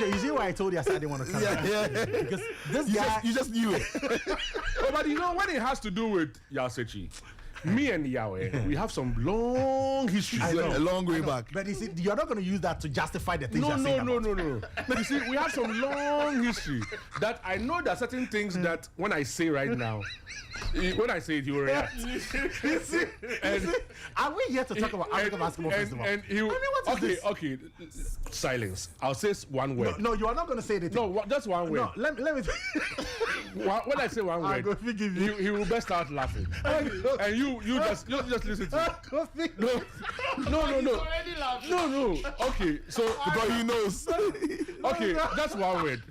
You see why I told you I didn't want to come? Yeah. Because this guy, you just knew it. But you know, when it has to do with Yasechi, me and Yahweh, we have some long history. A long way back. but you see, you're not going to use that to justify the things you're saying. No. You see, we have some long history that I know there are certain things that when I say right now, when I say it, you will react. Are we here to talk about African Basketball Festival? And he will, okay, silence. I'll say one word. No, you are not going to say anything. No, just one word. No, let me. When I say one word, he will best start laughing. And you just listen to it. No. Okay, so Because he knows. Okay, that's one word.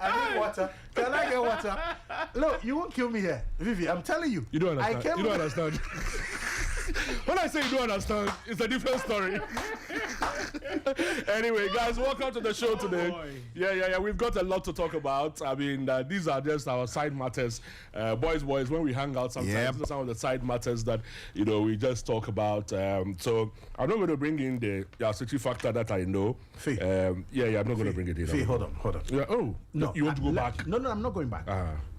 I need water. Can I get water? Look, you won't kill me here, Fiifi. I'm telling you. You don't understand. You don't understand. When I say you don't understand, it's a different story. Anyway, guys, welcome to the show today. Yeah. We've got a lot to talk about. I mean, these are just our side matters. Boys, when we hang out sometimes, these are some of the side matters that, we just talk about. So I'm not going to bring in the city factor that I know. Fee. I'm not going to bring it in. Fee, hold on. Yeah, no, you want to go back? No, I'm not going back.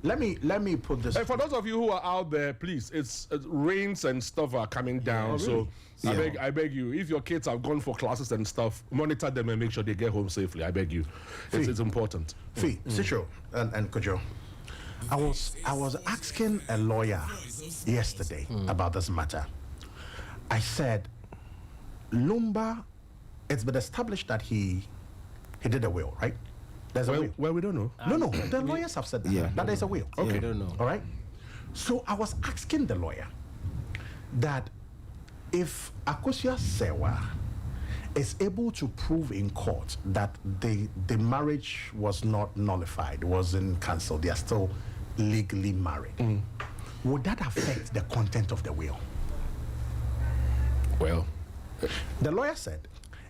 Let me put this. And for those of you who are out there, please, it's rains and stuff are coming down. Really? So I beg you, if your kids have gone for classes and stuff, monitor them and make sure they get home safely. I beg you, it's important. Fee, Cicho and Kojo, I was asking a lawyer yesterday about this matter. I said, Lumba, it's been established that he did a will, right? There's a will. Well, we don't know. No, the lawyers have said that there's a will. Okay. I don't know. All right. So I was asking the lawyer that if Akosua Sewa is able to prove in court that the marriage was not nullified, wasn't cancelled, they are still legally married, would that affect the content of the will? Well, the lawyer said,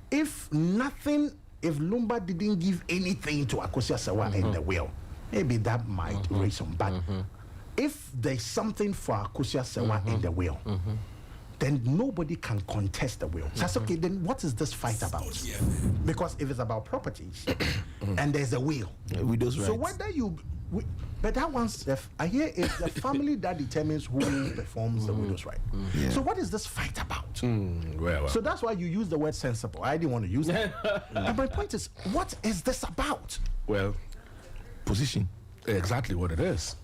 if Lumba didn't give anything to Akosua Sewa in the will, maybe that might raise some. But if there's something for Akosua Sewa in the will, then nobody can contest the will. So that's okay. Then what is this fight about? Because if it's about properties and there's a will, widow's rights. so whether but that one's I hear it's the family that determines who performs the widow's right. So what is this fight about? Well. So that's why you use the word sensible. I didn't want to use it. And my point is, what is this about? Well, Position. exactly what it is.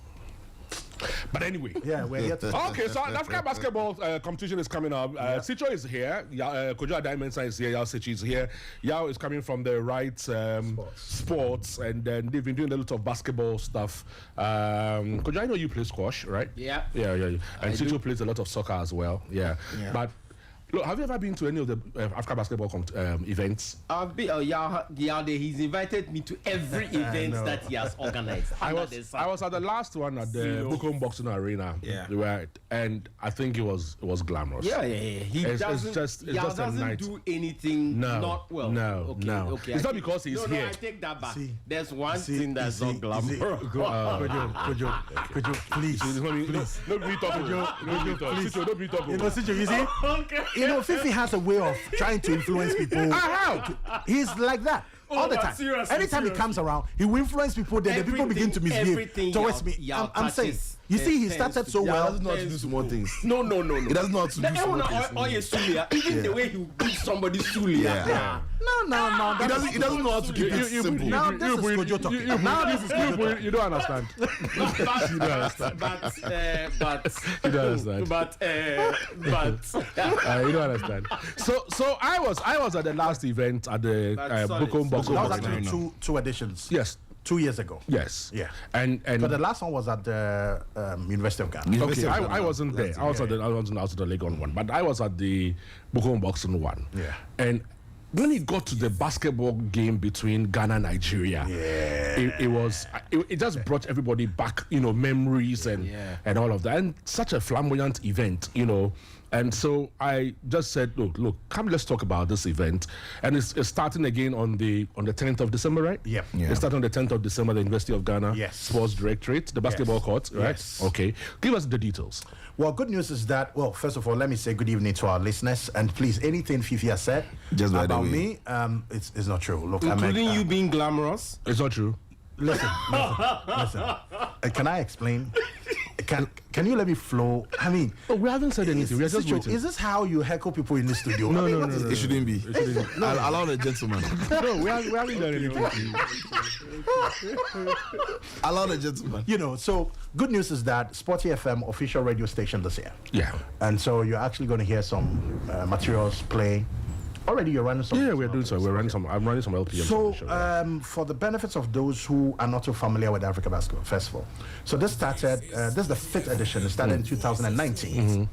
But anyway, we're here to okay, so the African basketball competition is coming up. Cicho is here. Kojo Dynamite is here. Yao Sechi is here. Yao is coming from the right sports, and then they've been doing a lot of basketball stuff. Kojo, I know you play squash, right? Yeah. And Cicho plays a lot of soccer as well. Yeah. But look, have you ever been to any of the African basketball events? I've been. He's invited me to every event that he has organized. I was at the last one at the Bukom Boxing Arena. Right, and I think it was glamorous. Yeah. He doesn't night. do anything not well. No. Okay. It's not because he's here. No, I take that back. There's one thing that's not glamorous. Could you please? Don't be talking. Don't be talking. You see? Okay. Fifi has a way of trying to influence people. How? He's like that all the time. Anytime he comes around, he will influence people. Then the people begin to misbehave towards me. I'm saying. You see, he started so well. He doesn't know how to do small things. No. He doesn't know how to do small things. Even the way he will give somebody Sulia. No. He doesn't know how to keep it simple. Now this is Kojo talking. Now this is Kojo talking. You don't understand. You don't understand. You don't understand. You don't understand. So I was at the last event at the Bukom Boxing. That was actually two editions. Yes. 2 years ago. Yes. Yeah. And but the last one was at the University of Ghana. Okay, I wasn't there. I wasn't out of the Legon one, but I was at the Bukom Boxing one. Yeah. And when it got to the basketball game between Ghana and Nigeria, it just brought everybody back, memories and all of that, and such a flamboyant event, And so I just said, look, come, let's talk about this event. And it's starting again on the 10th of December, right? Yep. Yeah. It's starting on the 10th of December, the University of Ghana Sports Directorate, the basketball court, right? Yes. Okay. Give us the details. Well, good news is that, well, first of all, let me say good evening to our listeners. And please, anything Fifi has said Just by the about way. me, it's not true. Look, Including you being glamorous. It's not true. Listen. Can I explain? Can you let me flow? I mean, We haven't said anything. We are just waiting. is this how you heckle people in the studio? No, I mean, no, what no, is no, this? It shouldn't be. Allow the gentleman. No, we haven't done anything. Allow the gentleman. You know, so good news is that Sporty FM official radio station this year. Yeah. And so you're actually going to hear some materials play. Already you're running some. Yeah, we're doing so. I'm running some LPMs. So, on the show, yeah. for the benefits of those who are not so familiar with the Africa Basketball Festival, so this started, this is the 5th edition, it started in 2019.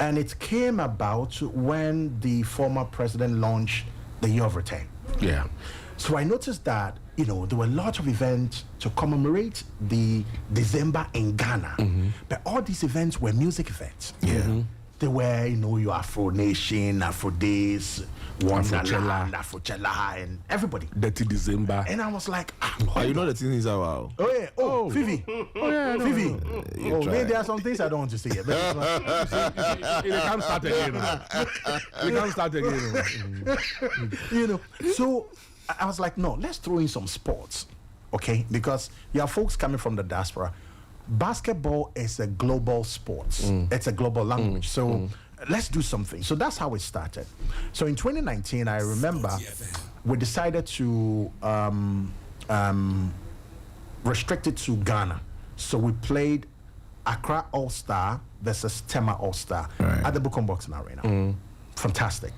And it came about when the former president launched the Year of Return. Yeah. So I noticed that, you know, there were lots of events to commemorate the December in Ghana. But all these events were music events. Yeah. They were, you know, your Afro Nation, Afro Days, Wonderland, Afrochella, and everybody. Dirty December. And I was like, You know the thing is about. oh yeah, Fifi, Fifi. You Oh, try. man, there are some things I don't want to say. But It can't start again. We can't start again. you know, so I was like, no, let's throw in some sports, okay? Because you have folks coming from the diaspora. Basketball is a global sport. It's a global language. So let's do something. So that's how it started. So in 2019, I remember we decided to restrict it to Ghana. So we played Accra All-Star versus Tema All-Star at the Bukom Boxing Arena. Fantastic.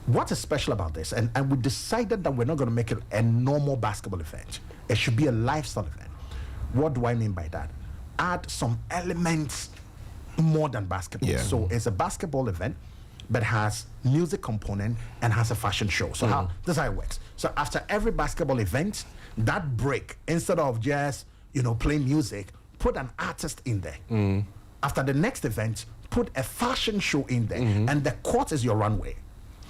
What is special about this? And we decided that we're not going to make it a normal basketball event. It should be a lifestyle event. What do I mean by that? Add some elements more than basketball. Yeah. So it's a basketball event, but has music component and has a fashion show. So this is how it works. So after every basketball event, that break, instead of just, you know, playing music, put an artist in there. After the next event, put a fashion show in there. And the court is your runway.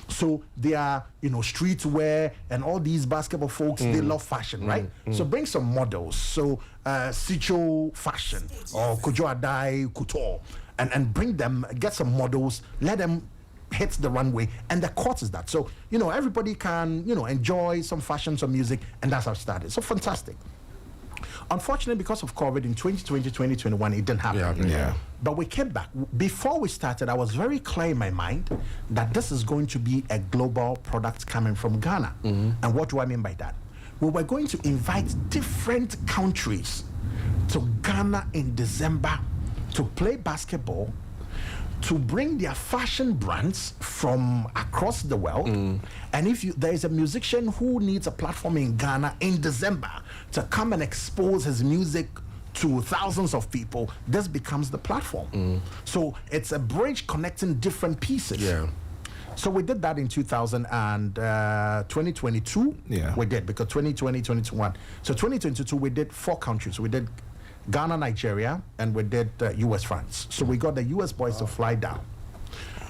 So they are, you know, streetwear and all these basketball folks, they love fashion, right? So bring some models. So Sicho fashion or Kojo Adai Couture and bring them, get some models, let them hit the runway, and the court is that. So, you know, everybody can, you know, enjoy some fashion, some music, and that's how it started. So fantastic. Unfortunately, because of COVID in 2020, 2021, it didn't happen. Yeah. But we came back. Before we started, I was very clear in my mind that this is going to be a global product coming from Ghana. And what do I mean by that? We were going to invite different countries to Ghana in December to play basketball, to bring their fashion brands from across the world. And if there is a musician who needs a platform in Ghana in December to come and expose his music to thousands of people, this becomes the platform. So it's a bridge connecting different pieces. Yeah. So we did that in 2022. Yeah. We did, because 2020, 2021. So 2022, we did 4 countries. We did Ghana, Nigeria, and we did US, France. So we got the US boys to fly down.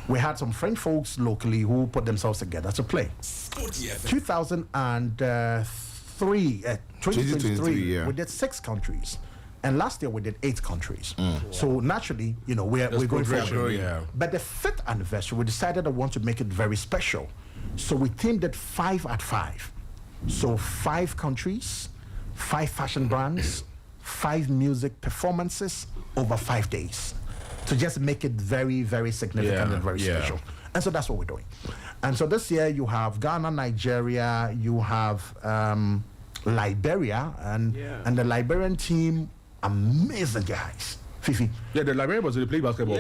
We had some French folks locally who put themselves together to play. 2023, yeah. we did 6 countries. And last year we did 8 countries. So naturally, you know, we're going progression, forward. yeah. But the 5th anniversary, we decided I want to make it very special. So we themed it 5 at 5. So 5 countries, 5 fashion brands, 5 music performances over 5 days, to just make it very, very significant and very special. And so that's what we're doing. And so this year you have Ghana, Nigeria, you have Liberia, and the Liberian team, amazing guys. Fifi. Yeah, the Liberian was they play basketball.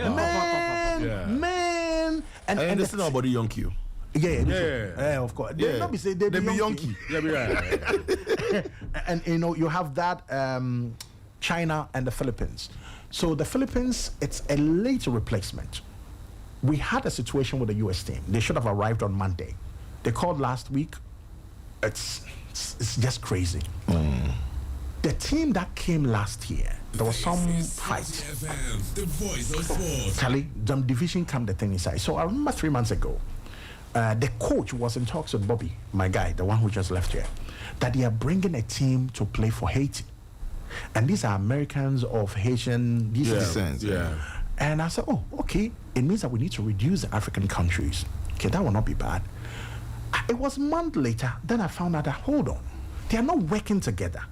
Man. And this is not about the young Q. Yeah, of course. Yeah. They not be say they be Yonky. And you know, you have that China and the Philippines. So the Philippines, it's a late replacement. We had a situation with the US team. They should have arrived on Monday. They called last week. It's just crazy. The team that came last year, there was some fight. The voice of sports. Charlie, some division come the thing inside. So I remember 3 months ago, the coach was in talks with Bobby, my guy, the one who just left here, that they are bringing a team to play for Haiti. And these are Americans of Haitian descent. Yeah. And I said, oh, okay. It means that we need to reduce the African countries. Okay, that will not be bad. It was a month later, then I found out that, hold on, they are not working together.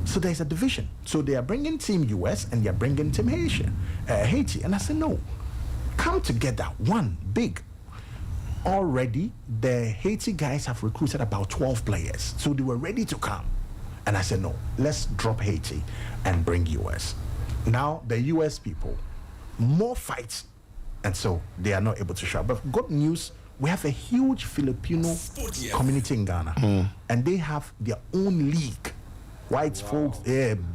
So there's a division. So they are bringing Team US and they are bringing Team Haiti. And I said, no, come together, one, big. Already, the Haiti guys have recruited about 12 players. So they were ready to come. And I said, no, let's drop Haiti and bring US. Now, the US people, more fights. And so they are not able to show up. But good news, we have a huge Filipino community in Ghana. And they have their own league. White folks,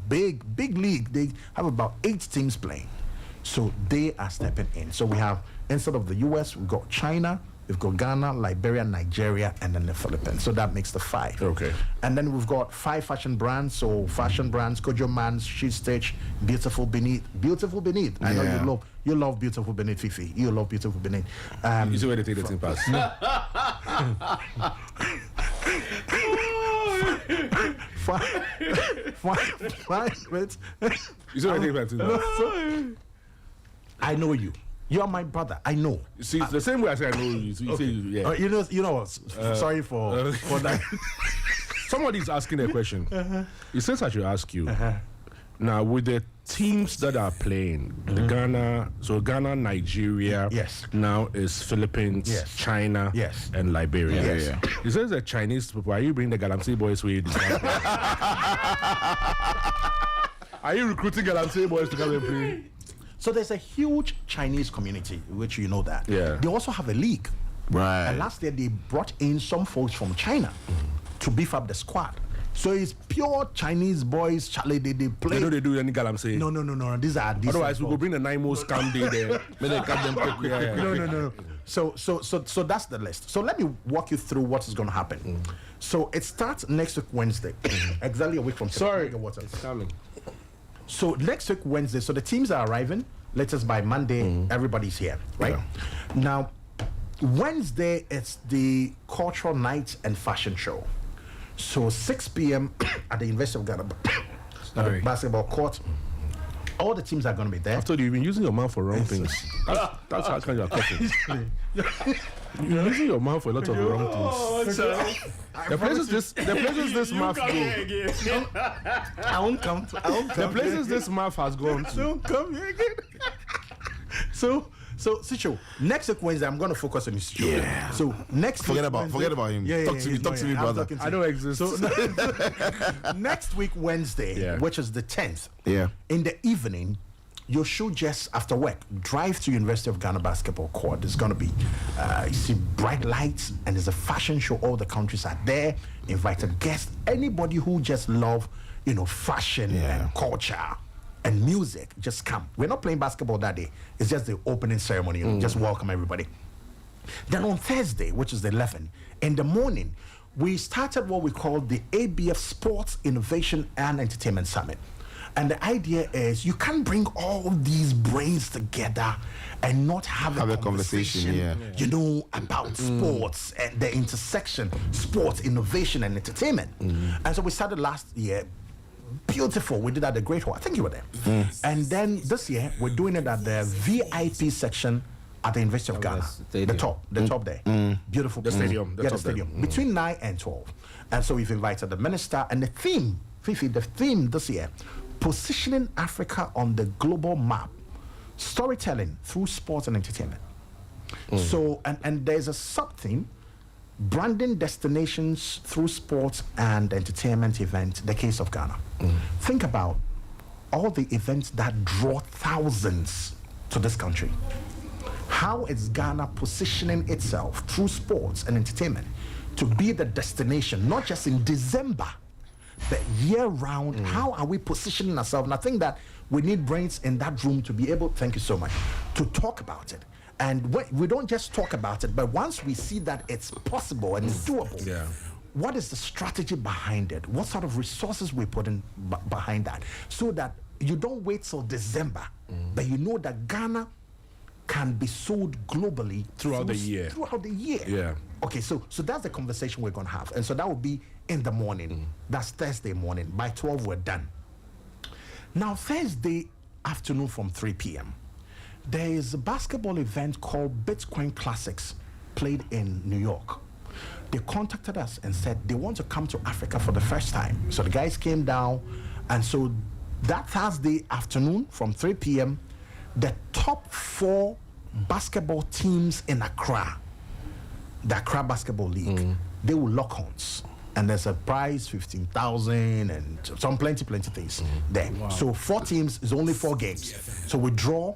big league. They have about 8 teams playing. So they are stepping in. So we have, instead of the US, we've got China, we've got Ghana, Liberia, Nigeria, and then the Philippines. So that makes the 5. Okay. And then we've got 5 fashion brands. So fashion brands, Kojo Man's, She Stitch, Beautiful Beneath. Beautiful Beneath. I know you love Beautiful Beneath, Fifi. You love Beautiful Beneath. You see where they take the team pass? Five minutes. You see where they take the team pass? I know you. You are my brother. I know. You see, the same way I say I know you. So you say, yeah. You know what? Sorry for that. Somebody's asking a question. It says I should ask you. Now, with the teams that are playing, the Ghana, Nigeria, yes. Now is Philippines, yes. China, yes. and Liberia. Yes. Yeah. It says the Chinese people, are you bringing the Galamsey boys with you? Are you recruiting Galamsey boys to come and play? So there's a huge Chinese community, which you know that. Yeah. They also have a league. Right. And last year they brought in some folks from China to beef up the squad. So it's pure Chinese boys, Charlie, they play. They know they do any Galamsey. No. These are Otherwise, we will bring the Nine-Mo scam day there. May they cut them quick. Yeah. No. So that's the list. So let me walk you through what is going to happen. So it starts next week, Wednesday. Exactly a week from today. Sorry. It's coming. So next week, Wednesday, so the teams are arriving. Latest by Monday, everybody's here, right? Yeah. Now, Wednesday, it's the cultural night and fashion show. So 6 p.m. at the University of Ghana at the basketball court. All the teams are going to be there. I told you, you've been using your mouth for wrong things. That's how come you're coughing. You're using your mouth for a lot of wrong things. The places this mouth go. I won't come. The places this mouth has gone to. Don't come here again. So Sicho, next week Wednesday I'm going to focus on Sicho. Yeah. So forget about him. Talk to me, brother. I don't exist. So next week Wednesday, which is the 10th. Yeah. In the evening, you should just after work drive to University of Ghana basketball court. There's going to be you see bright lights and there's a fashion show. All the countries are there. Invited guests. Anybody who just love fashion and culture and music, just come. We're not playing basketball that day. It's just the opening ceremony. Just welcome everybody. Then on Thursday, which is the 11th, in the morning, we started what we call the ABF Sports Innovation and Entertainment Summit. And the idea is you can't bring all these brains together and not have a conversation, about sports and the intersection, sports, innovation, and entertainment. And so we started last year. Beautiful. We did at the Great Hall. I think you were there. And then this year, we're doing it at the VIP section at the University of Ghana. The top there. Beautiful. The stadium. The stadium. Between 9 and 12. And so we've invited the minister. And the theme, Fifi, this year, positioning Africa on the global map. Storytelling through sports and entertainment. So, and there's a sub-theme, branding destinations through sports and entertainment events, the case of Ghana. Think about all the events that draw thousands to this country. How is Ghana positioning itself through sports and entertainment to be the destination, not just in December, but year-round? How are we positioning ourselves? And I think that we need brains in that room to be able, thank you so much, to talk about it. And we don't just talk about it, but once we see that it's possible and it's doable, what is the strategy behind it? What sort of resources we put in behind that? So that you don't wait till December, but you know that Ghana can be sold globally throughout the year. Yeah. Okay, so that's the conversation we're going to have. And so that will be in the morning. That's Thursday morning. By 12, we're done. Now, Thursday afternoon from 3 p.m., there is a basketball event called Bitcoin Classics played in New York. They contacted us and said they want to come to Africa for the first time. So the guys came down, and so that Thursday afternoon from 3 p.m., the top 4 basketball teams in Accra, the Accra Basketball League, they will lock horns. And there's a prize, 15,000 and some plenty things there. Wow. So 4 teams is only 4 games. So we draw,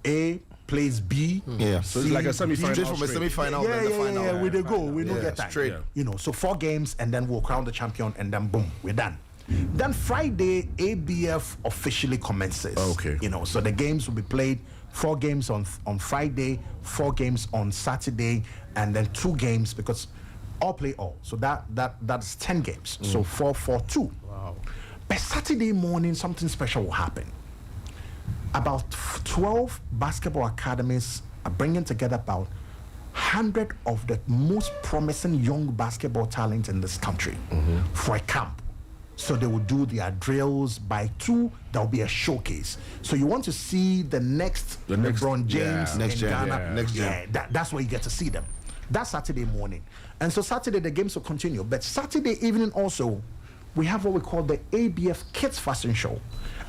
A plays B. So it's like a semi-final. Straight from a semi-final, then the final. Yeah, we go. We don't get time. Straight. You know, so 4 games, and then we'll crown the champion, and then boom, we're done. Then Friday, ABF officially commences. Okay. You know, so the games will be played 4 games on Friday, 4 games on Saturday, and then 2 games because all play all. So that's 10 games. So 4-4-2. Wow. But Saturday morning, something special will happen. About 12 basketball academies are bringing together about 100 of the most promising young basketball talent in this country for a camp. So they will do their drills. By 2, there will be a showcase. So you want to see the next LeBron James in Ghana. Next gen. That's where you get to see them. That's Saturday morning. And so Saturday, the games will continue. But Saturday evening also, we have what we call the ABF Kids Fashion Show.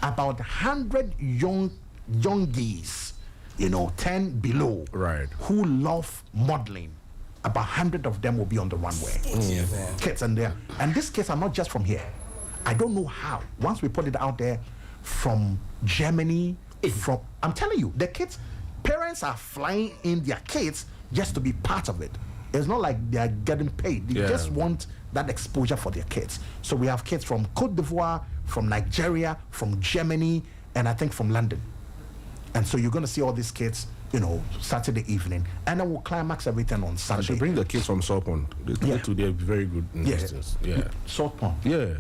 About 100 youngies, 10 below, who love modeling. About 100 of them will be on the runway. Kids and these kids are not just from here. I don't know how. Once we put it out there, from Germany, I'm telling you, the kids, parents are flying in their kids just to be part of it. It's not like they are getting paid. They just want that exposure for their kids. So we have kids from Cote d'Ivoire, from Nigeria, from Germany, and I think from London. And so you're going to see all these kids, Saturday evening, and then we'll climax everything on Sunday. I should bring the kids from Salt Pond. They're very good in distance. Yeah. Salt Pond. Yeah.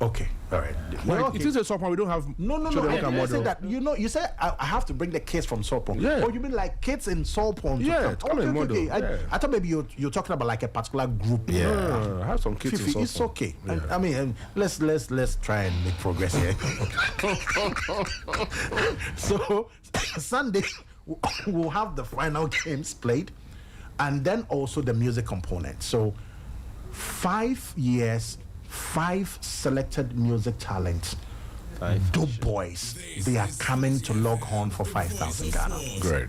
Okay, all right. Well, it is a Salt Pond. We don't have. No. I said that. You said I have to bring the kids from Salt Pond. Yeah. Oh, you mean like kids in Salt Pond? Yeah. Okay. I thought maybe you're talking about like a particular group. Yeah. I have some kids in Salt Pond. It's okay. Yeah. I mean, let's try and make progress here. So Sunday we'll have the final games played, and then also the music component. So 5 years. 5 selected music talents, dope boys. They are coming to log on for 5,000 Ghana. Great.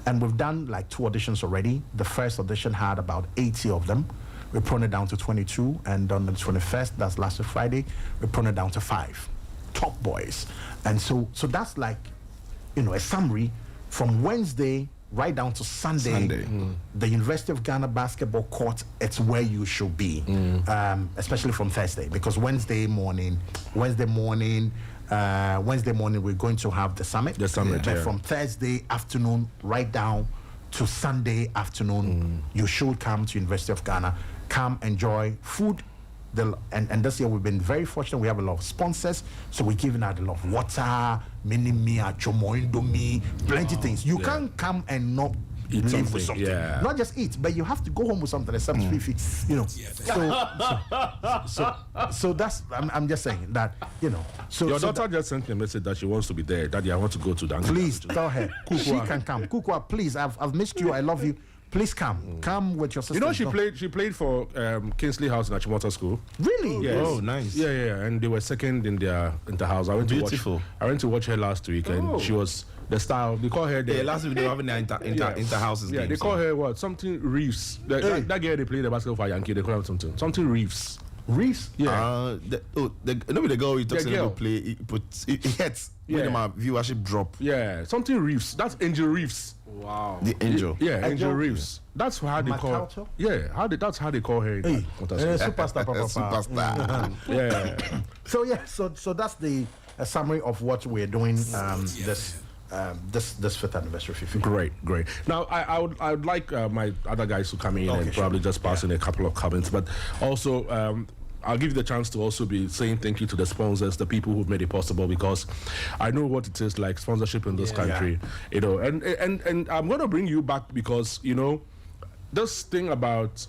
And we've done like 2 auditions already. The first audition had about 80 of them. We pruned it down to 22, and on the 21st, that's last Friday, we pruned it down to 5 top boys. And so that's like, a summary from Wednesday right down to Sunday. The University of Ghana basketball court, it's where you should be, especially from Thursday, because Wednesday morning, we're going to have the summit. But from Thursday afternoon right down to Sunday afternoon, you should come to University of Ghana, come enjoy food. And this year we've been very fortunate. We have a lot of sponsors, so we're giving out a lot of water, mini-mia, chomo, indomie, plenty things. You can't come and not eat live with something. Yeah. Not just eat, but you have to go home with something. Except Fiifi, So that's. I'm just saying that. So your daughter just sent me a message that she wants to be there. Daddy, I want to go to dance. Please tell her she can come. Kukwa, please. I've missed you. I love you. Please come. Come with your sister. She played for Kingsley House in Achimota School. Really? Yes. Oh, nice. Yeah. And they were second in their inter-house. I went to watch her last week, and she was the star. They call her last week they were having the inter-houses game. They call her what? Something Reeves. That girl they played the basketball for Yankee. They call her something Reeves. Reeves? Yeah. The girl he talks to play. It hits. When my viewership drop. Yeah. Something Reeves. That's Angel Reeves. Wow. The Angel. Angel Reeves. That's how they call her. Yeah, that's how they call her. Superstar. Yeah. So that's the summary of what we're doing this this 5th anniversary FIFA. Great. Now I would like my other guys to come in and probably just pass in a couple of comments, but also I'll give you the chance to also be saying thank you to the sponsors, the people who've made it possible, because I know what it is like sponsorship in this country, you know, and I'm going to bring you back because, you know, this thing about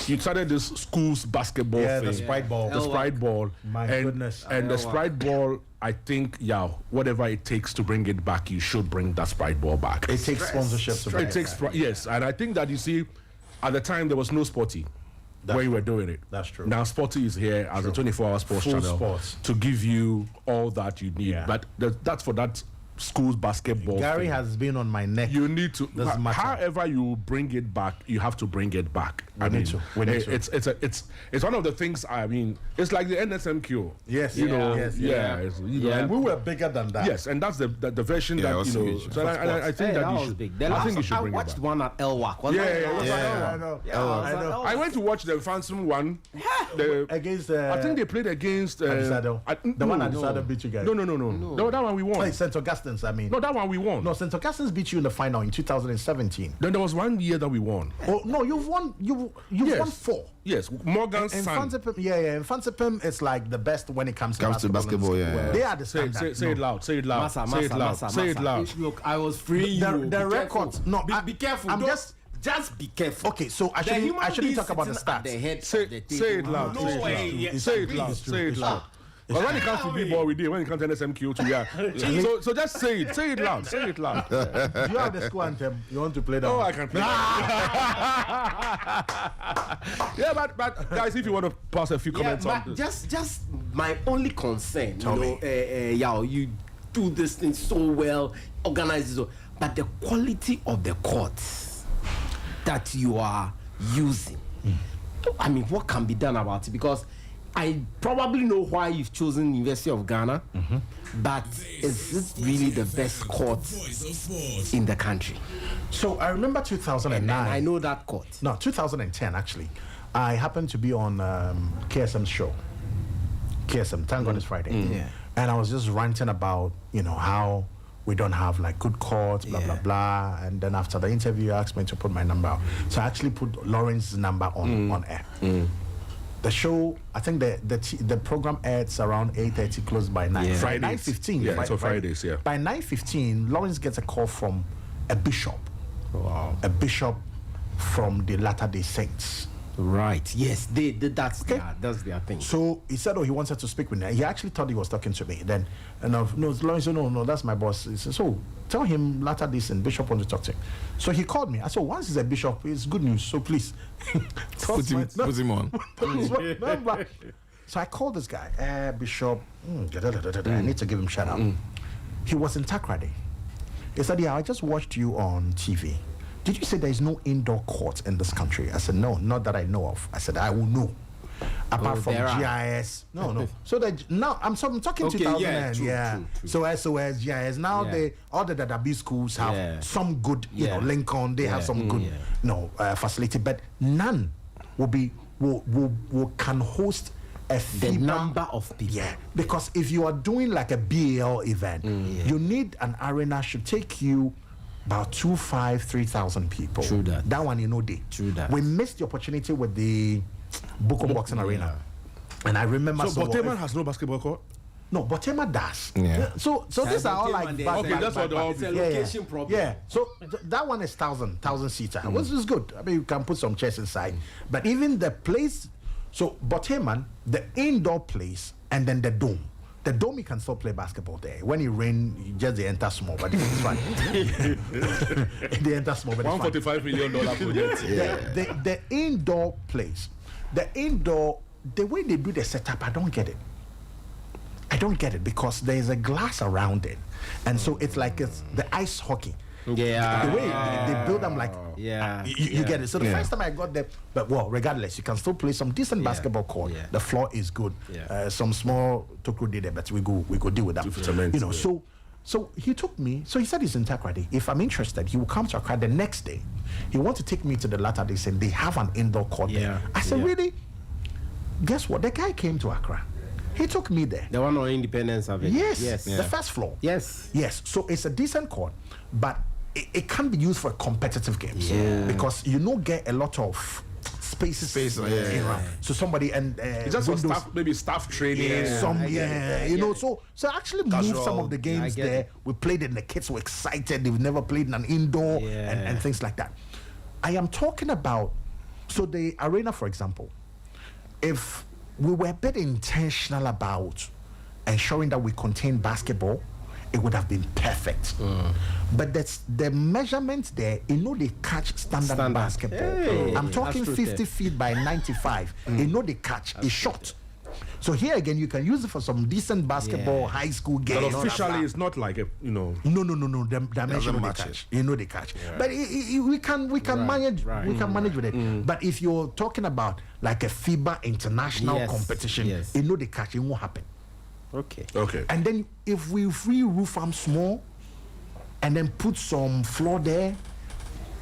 you started this school's basketball thing. The Sprite ball. The Sprite ball. My goodness. And the Sprite ball, I think, whatever it takes to bring it back, you should bring that Sprite ball back. It takes sponsorship to bring it back. Yes, and I think that, you see, at the time there was no Sporty when you were doing it. That's true. Now Sporty is here as a 24-hour sports channel sports. to give you all that you need. Yeah. But that's for that school's basketball Gary thing. has been on my neck. You need to. Doesn't matter. However you bring it back, you have to bring it back. We need to. It's one of the things. I mean, it's like the NSMQ. Yes. You know. Yes. It's, you know, And we were bigger than that. Yes, and that's the version that, you know. huge. So I think that you was should. big. I think you should I bring it watched back. one at Elwak. I know. I went to watch the Banson one. Against I think they played against Adisado. The one Adisado beat you guys. No. No, that one we won. Hey, St. Augustine's, I mean. No, that one we won. No, St. Augustine's beat you in the final in 2017. Then there was 1 year that we won. Oh no, you've won. You've won 4. Yes, Morgan's In son. Infantipim, Infantipim is like the best when it comes to basketball. yeah. They are the Say standard. it loud. Say it loud. Say it loud. Look, I was freeing you. The records. No, be careful. I'm Don't- just be careful. okay. So I The shouldn't human being talk about the sitting at stats. the head Say of the it table. loud. No Say it way. loud. Yes, Say it agree. loud. Say it loud. But when it comes to b-ball, we did. When it comes to NSMQ, too, so just say it. Say it loud. Say it loud. You have the school anthem. You want to play that? Oh, one? I can play. Yeah, but guys, if you want to pass a few comments on but this. just my only concern, Tell me. you do this thing so well, organize it so, but the quality of the courts that you are using, I mean, what can be done about it? Because I probably know why you've chosen University of Ghana, but is this really the best court in the country? So I remember 2009. I know that court. No, 2010 actually. I happened to be on KSM's show. KSM, thank God it's Friday. Yeah. And I was just ranting about, you know, how we don't have like good courts, blah, blah, blah. And then after the interview, you asked me to put my number out. So I actually put Lawrence's number on air. The show, I think the program airs around 8:30, closed by 9. Yeah. By Fridays. 9:15. Yeah, by so Fridays, yeah. By 9:15, Lawrence gets a call from a bishop. Wow. A bishop from the Latter-day Saints. Right. Yes, that's their thing. So he said, he wanted to speak with me. He actually thought he was talking to me. Then, Lawrence said, no, that's my boss. He said, so tell him Latter-day Saint bishop wants to talk to him. So he called me. I said, once he's a bishop, it's good news. So please. Put him on. So I called this guy, Bishop. I need to give him shout out. He was in Takrady. He said, I just watched you on TV. Did you say there is no indoor court in this country? I said, no, not that I know of. I said, I will know. Apart from GIS. No. So that now I'm talking 2000. True. So SOS, GIS. Now all the database schools have some good, Lincoln, they have some good facility, but none will can host a the FIBA number of people. Yeah, because if you are doing like a BAL event, you need an arena should take you about 3,000 people. True that. That one, day. True that. We missed the opportunity with the Boko Boxing Arena. And I remember... So Boteman has no basketball court? No, Botema does. Yeah. So these are all like... Okay, that's what the It's a location problem. Yeah, so that one is 1,000 seater, which is good. I mean, you can put some chairs inside. But even the place... So Boteman, the indoor place, and then the dome. The dome, you can still play basketball there. When it rains, you just they enter small, but it's fine. They enter small, but it's fine. $145 million project. The indoor place, the way they do the setup, I don't get it because there is a glass around it, and so it's like it's the ice hockey. Yeah. The way they build them, like you get it. So the first time I got there, but regardless, you can still play some decent basketball court. Yeah. The floor is good. Some small Tokyo did it, but we go deal with that. So he took me. So he said he's in Takrady. If I'm interested, he will come to Accra the next day. He wants to take me to the Latter-day Saint. They have an indoor court there. I said, really? Guess what? The guy came to Accra. He took me there. The one on Independence Avenue. Yes. The first floor. Yes. So it's a decent court, but it can be used for competitive games because you know get a lot of spaces around. So somebody and just for staff, maybe staff training. You know. So actually move some of the games there. It. We played it and the kids were excited. They've never played in an indoor and things like that. I am talking about the arena, for example. If we were a bit intentional about ensuring that we contain basketball, it would have been perfect. But that's the measurement there, they catch standard basketball. Hey, I'm talking 50 feet by 95. They catch a shot. So here again, you can use it for some decent basketball, high school games. But officially, it's not like No. The dimension they catch. They catch. Yeah. But we can manage. We can manage with it. But if you're talking about like a FIBA international competition, they catch. It won't happen. Okay. And then if we free roof them small, and then put some floor there,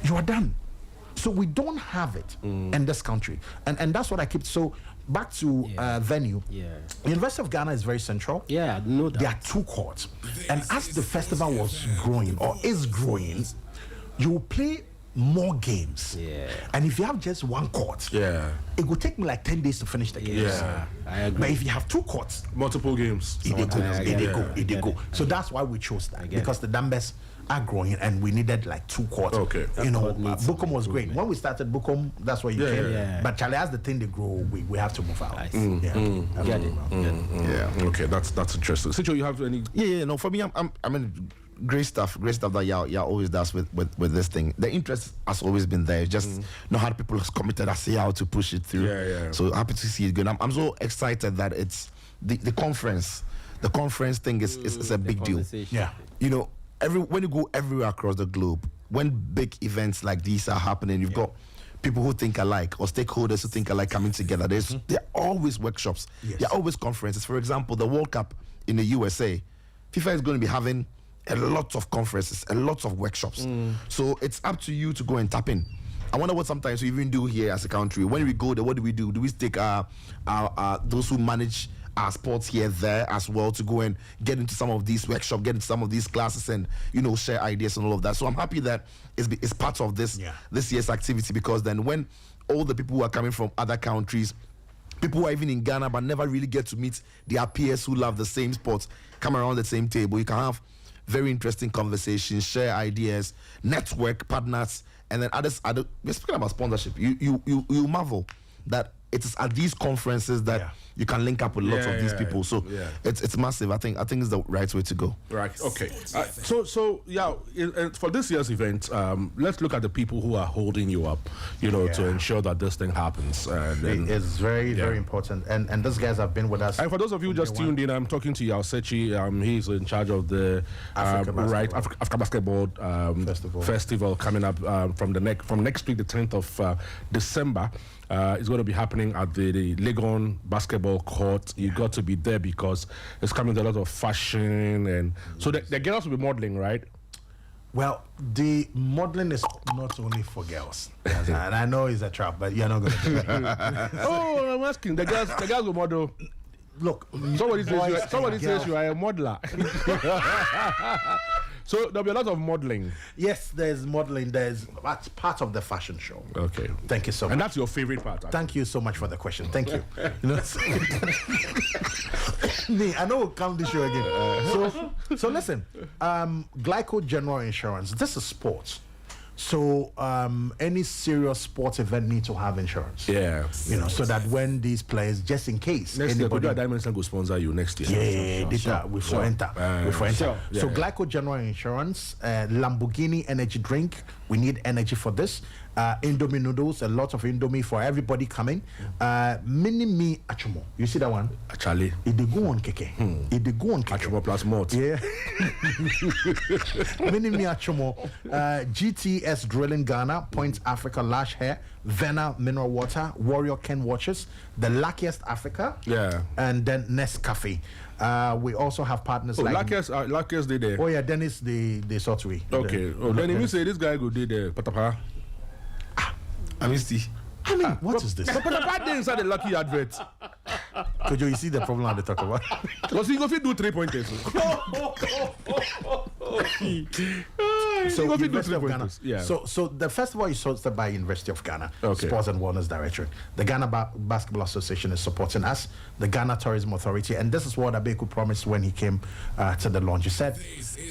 you are done. So we don't have it in this country, and that's what I keep. So back to venue. The University of Ghana is very central. Yeah, no doubt. There are 2 courts, and as the festival was growing or is growing, you will play more games. And if you have just 1 court, it will take me like 10 days to finish the games. I agree. But if you have 2 courts, multiple games, it go. So that's why we chose that, because the numbers are growing and we needed like 2 courts. Okay. Bukom was great. When we started Bukom, that's where you came. But Charlie, as the thing they grow, we have to move out. Okay, that's interesting. Sicho, you have any? No, for me, I mean, great stuff that y'all always does with this thing. The interest has always been there. Just know how people has committed as how to push it through. So happy to see it going. I'm so excited that it's the conference. The conference thing is a big deal. When you go everywhere across the globe, when big events like these are happening, you've got people who think alike or stakeholders who think alike coming together. There are always workshops. There are always conferences. For example, the World Cup in the USA, FIFA is going to be having a lot of conferences, a lot of workshops. So it's up to you to go and tap in. I wonder what sometimes we even do here as a country. When we go there, what do we do? Do we take those who manage our sports here there as well to go and get into some of these workshops, get into some of these classes and share ideas and all of that. So I'm happy that it's part of this year's activity, because then when all the people who are coming from other countries, people who are even in Ghana but never really get to meet their peers who love the same sports, come around the same table, you can have very interesting conversations, share ideas, network partners, and then others. We're speaking about sponsorship. You marvel that it is at these conferences that you can link up with lots of these people. So it's massive. I think it's the right way to go. Right. Okay. For this year's event, let's look at the people who are holding you up, to ensure that this thing happens. It's very, very important. And these guys have been with us. And for those of you who just tuned in, I'm talking to Yao he's in charge of the Africa Basketball Festival coming up from next week, the 10th of December. It's going to be happening at the Legon basketball court. You got to be there because it's coming with a lot of fashion, and so the girls will be modeling, right? Well, the modeling is not only for girls, and I know it's a trap, but you're not going to do it. Oh, I'm asking the girls will model. Look, somebody says you are a modeler. So there'll be a lot of modeling. Yes, there's modeling. That's part of the fashion show. Okay. Thank you so much. And that's your favorite part. Thank you so much for the question. Thank you. I know we'll come this show again. So listen, Glyco General Insurance, this is sports. So any serious sports event needs to have insurance. Yeah. So that when these players, just in case next year, Dynamite will sponsor you next year. Before enter. So Glyco General Insurance, Lamborghini energy drink. We need energy for this. Indomie noodles, a lot of Indomie for everybody coming. Mini me achomo. You see that one? Charlie. It dey go on keke. Achomo plus malt. Yeah. Mini me achomo. GTS Drilling Ghana, Point Africa Lash Hair, Vena Mineral Water, Warrior Ken Watches, The Luckiest Africa. Yeah. And then Nescafe. We also have partners like Luckiest did there. Oh yeah, Dennis the Sotwe. Okay. Then you say this guy go did there. Patapa. I mean, what is this? Patapa did inside the Lucky advert. Kojo, you see the problem I'm talking about? Because he go fit do 3 pointers. So Go fit do University 3 of Ghana. pointers. Yeah. So the festival is hosted by University of Ghana Okay. Sports and Wellness Directorate. The Ghana Basketball Association is supporting us. The Ghana Tourism Authority, and this is what Abeku promised when he came to the launch. He said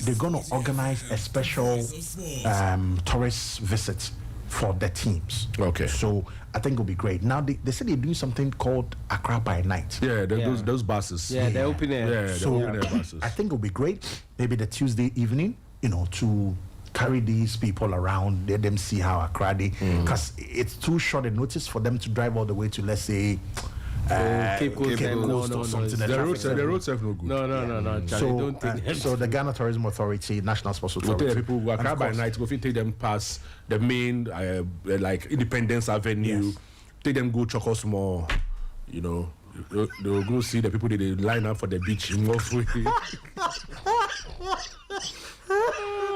they're going to organize a special tourist visit for the teams. Okay. So I think it'll be great. Now they said they're doing something called Accra by Night. Yeah, those buses. Yeah, the open air. Yeah, the So open air buses. I think it'll be great. Maybe the Tuesday evening, to carry these people around, let them see how Accra, because it's too short a notice for them to drive all the way to, let's say, Cape Coast. or something. The roads have no good. No. Charlie, don't think that. So the Ghana Tourism Authority, National Sports We'll Authority, tell people who are and of by course- night, go take them past the main, like Independence Avenue, Yes. take them go Chocos Mall, they'll go see the people that they line up for the beach more free.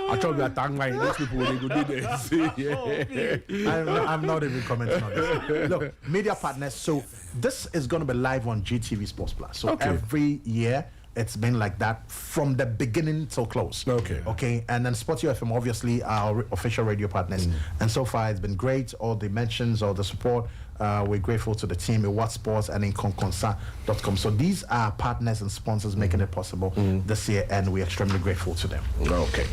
I thought we are tangling those people, they go do this. I'm not even commenting on this. Look, media partners. So this is going to be live on GTV Sports Plus. So Okay. every year it's been like that from the beginning till close. Okay. And then Sporty FM, obviously our official radio partners. And so far it's been great. All the mentions, all the support. We're grateful to the team at What Sports and in Conconsa.com. So these are partners and sponsors making it possible this year, and we're extremely grateful to them. Okay.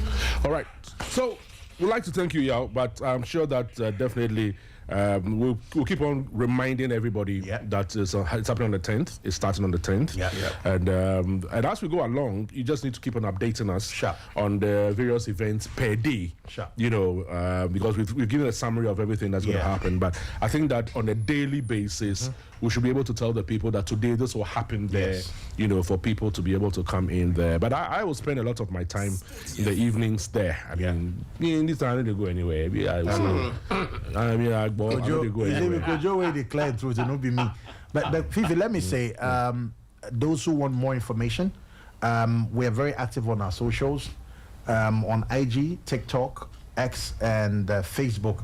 All right. So we'd like to thank you, Yao, but I'm sure that definitely we'll keep on reminding everybody that it's happening on the 10th. It's starting on the 10th. Yeah. And as we go along, you just need to keep on updating us Sure. on the various events per day. Sure. Because we've given a summary of everything that's going to happen. But I think that on a daily basis, we should be able to tell the people that today this will happen there, Yes. for people to be able to come in there. But I will spend a lot of my time in the evenings there. I mean, in this time, I don't go anywhere. I go anywhere. Kojo will declare the truth, it won't be me. But Fiifi, let me say, those who want more information, we are very active on our socials, on IG, TikTok, X, and Facebook.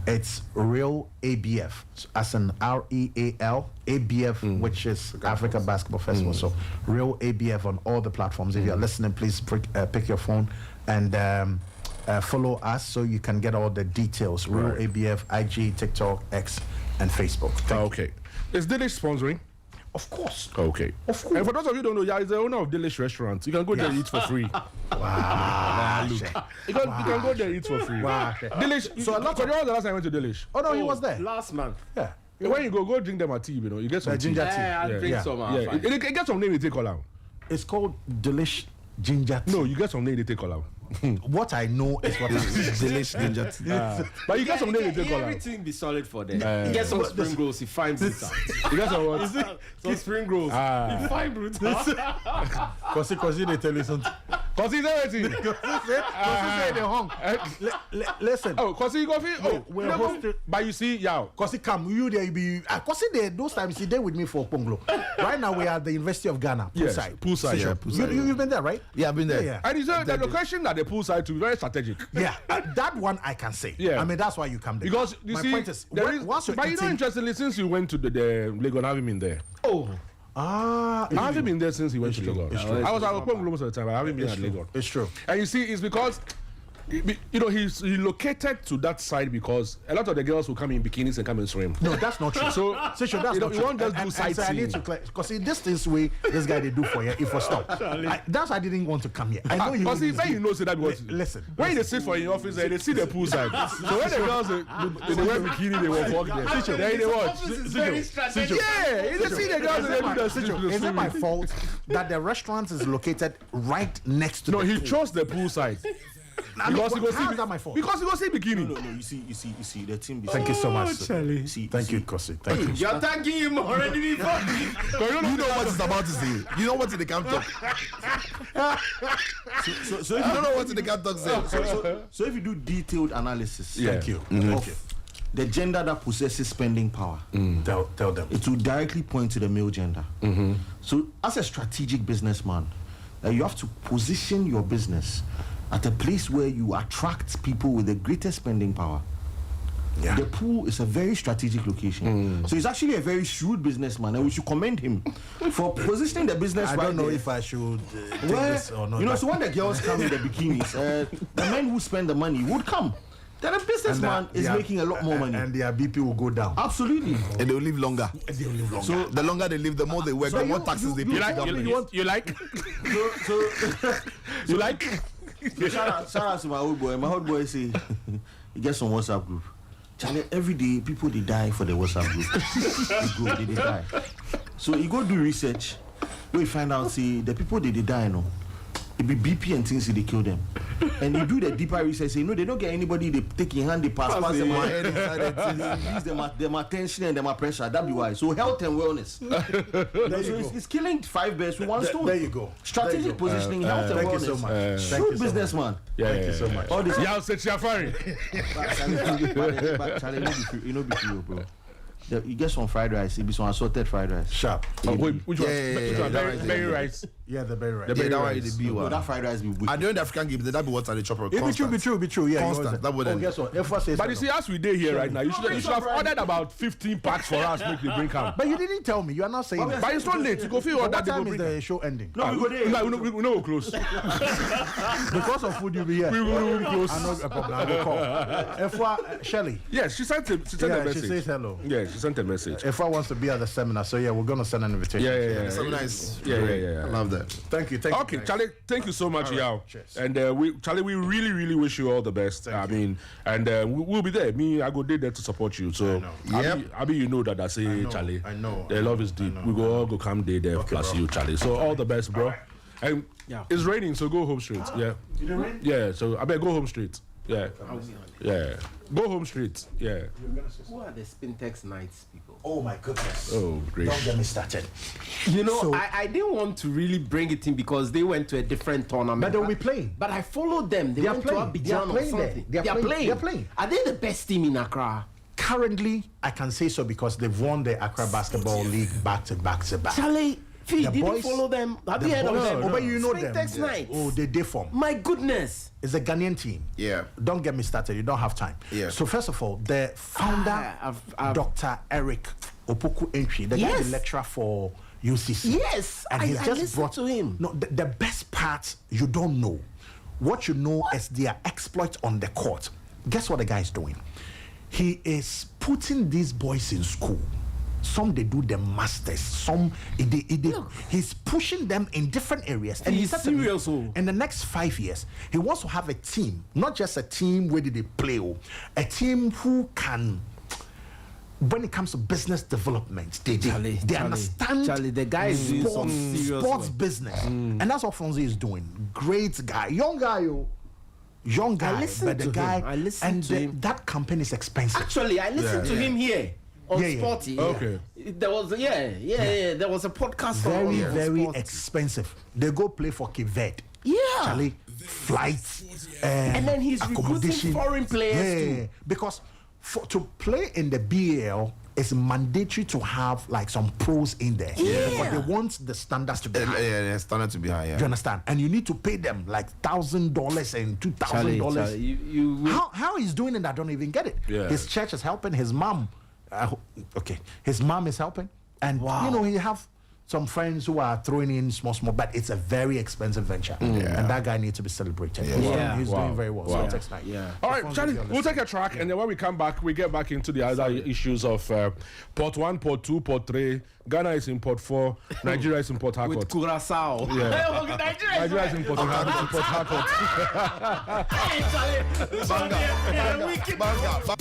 It's Real ABF, as in REAL ABF, which is Africa Basketball Festival. So Real ABF on all the platforms. If you're listening, please pick your phone and follow us so you can get all the details. Real ABF, IG, TikTok, X, and Facebook. Okay. Is Delish sponsoring? Of course. Okay. Of course. And for those of you who don't know, yeah, he's the owner of Delish Restaurant. You can go there and eat for free. Wow. You can go there and eat for free. Wow. Delish. So a lot of- when was the last time I went to Delish? Oh, no, he was there. Last month. Yeah. When you go drink them a tea, you get some tea. ginger tea. Yeah, I'll drink Yeah. some. Yeah, it gets some name you take all out. It's called Delish Ginger Tea. No, you get some name you take all out. What I know is what I Delish ginger tea. But you get some name you take all out. Everything be solid for them. You get some spring rolls, you find brute out. You get some what? Some spring rolls, you find brute out. Because they tell you something. Cause he's everything. Listen. Oh, cause he go feel. Oh, we're you never- hosted- But you see, Yao. Because he come, you there, you be. Because there, those times he there with me for Ponglo. Right now we are at the University of Ghana, Yes, poolside. poolside, yeah, poolside. You've been there, right? Yeah, I've been there. Yeah. And it's the location that the poolside to very strategic. Yeah, that one I can say. Yeah. I mean, that's why you come there. Because you my see, point is, there is, once you're but you know, eating, interestingly, since you went to the Lagos, I haven't been there. I haven't been there since he went to Lagos. It's true. I was at Okpong most of the time. I haven't been at Lagos. It's true. And you see, it's because he located to that side because a lot of the girls will come in bikinis and come and swim. No, that's not true. So that's you not true. won't just do And so I sightseeing. need to clear because in this things way this guy they do for you if for stop. That's why I didn't want to come here. I know he Because will when you know, say that because listen. when they sit for your office, they see the poolside. So when the girls they wear bikini, they will walk there. Then they watch. Yeah, you see the girls they do the Is it my swimming. fault that the restaurant is located right next to No, the he pool? chose the poolside. Because he go how see is that my fault? Because he go see bikini. No, you see, the team. Thank you so much. See, Thank you, Kosi. Thank you. You're thanking him already before. You know what he's about to say. You know what the camp talk. So You don't know what the camp talk say. so if you do detailed analysis, Yeah. Thank you. of the gender that possesses spending power, Tell them. it will directly point to the male gender. So as a strategic businessman, you have to position your business at a place where you attract people with the greatest spending power. Yeah. The pool is a very strategic location. So he's actually a very shrewd businessman, and we should commend him for positioning the business. I right don't know there. if I should take Well, this or not. you know, so when the girls come in the bikinis, the men who spend the money would come. Then a businessman is making a lot more money. And their BP will go down. Absolutely. And they'll live longer. They will live longer. So the longer they live, the more they work, the more taxes they pay. You like? You like? So shout out to my old boy. My old boy say he gets on WhatsApp group. Charlie, every day people they die for the WhatsApp group. they die. So you go do research. We find out see the people they die no. It be BP and things they kill them. And you do the deeper research, say no, they don't get anybody they take in hand, they pass them head inside them attention and them pressure. That be why. So health and wellness. It's killing 5 birds with one stone. There you go. Strategic positioning, health and Thank wellness. you so much. Shrewd businessman. Thank you so much. All this Yeah, say Chiafari. Charlie, you know, be free, bro. You get some fried rice. It be some assorted fried rice. Sharp. Which one? Berry rice. Yeah, the berry rice. The berry rice. No, that fried rice be weak. And during the African games, that be what the chopper. It be true. Yeah, Constant. That would guess what? If I say But you see, as we did here right now, you should have ordered about 15 packs for us. Make the drink come. But you didn't tell me. You are not saying that. But it's not late. You go feel What order. time They is go bring. the show ending? No, we go there. We know we're close. Because of food, you'll be here. We will be close. I know a problem. I will call. Efwa, Shelley. Yes, she sent a Yeah, message. she says hello. Yeah, she sent a message. Efwa wants to be at the seminar, so yeah, we're gonna send an invitation. Yeah. So nice. Yeah. I love that. Thank you. Okay, Charlie, thank you so much, Yao. Cheers. And Charlie, we really wish you all the best. I mean, and we'll be there. I go there to support you. So, Abi, you know that I say, Charlie. I know. The love is deep. We go all go come there plus bro. you, Charlie. So all the best, bro. And it's raining, so go home straight. Yeah. Yeah. So I better go home straight. Yeah. Yeah. Go home straight. Yeah. Who are the Spintex Knights people? Oh my goodness. Oh, great. Don't get me started. You know, So- I didn't want to really bring it in because they went to a different tournament. But they'll be playing. But I followed them. They They are went playing. to They are Abidjan or playing there. something. They are playing. They are playing. Are they the best team in Accra? Currently, I can say so because they've won the Accra Basketball League back to back. Charlie, Fee, The did you boys- follow them? Have The you heard of boys- them? Oh, but you know them. Spintex Knights. Oh, they form. My goodness. It's a Ghanaian team. Yeah. Don't get me started. You don't have time. Yeah. So first of all, the founder, I've- Dr. Eric Opoku Entry, the guy, Yes. the lecturer for UCC. Yes, and he's I just listened brought to him. No, the best part you don't know. What you know is their exploit on the court. Guess what the guy is doing? He is putting these boys in school. Some they do the masters. Some he's pushing them in different areas. And He's said to me, serious, oh. in the next 5 years, he wants to have a team, not just a team where they play, a team who can. When it comes to business development, they understand. Charlie, the guy is doing some serious sports work. business, and that's what Fonzie is doing. Great guy, young guy, young guy. listened But the to guy, him. I listened to him. that campaign is expensive. Actually, I listened to him here on Yeah, yeah. Sporty. Okay. There was there was a podcast Very, on very Sporty. expensive. They go play for Cape Verde. Yeah. Charlie, flights, And then he's recruiting accommodation. foreign players too. Because to play in the BAL is mandatory to have like some pros in there. Yeah. But they want the standards to be high. Yeah, standard to be high. Do you Yeah. understand? And you need to pay them like $1,000 and $2,000. Charlie, you How he's doing it, I don't even get it. Yeah. His church is helping. His mom, his mom is helping, and you know he have some friends who are throwing in small, but it's a very expensive venture, and that guy needs to be celebrated. He's doing very well. So next night. All right, Charlie, we'll take a track, and then when we come back, we get back into the other issues of Port 1, Port 2, Port 3. Ghana is in Port 4, Nigeria is in Port with Harcourt. Curacao. Nigeria is in Port Harcourt. Banga.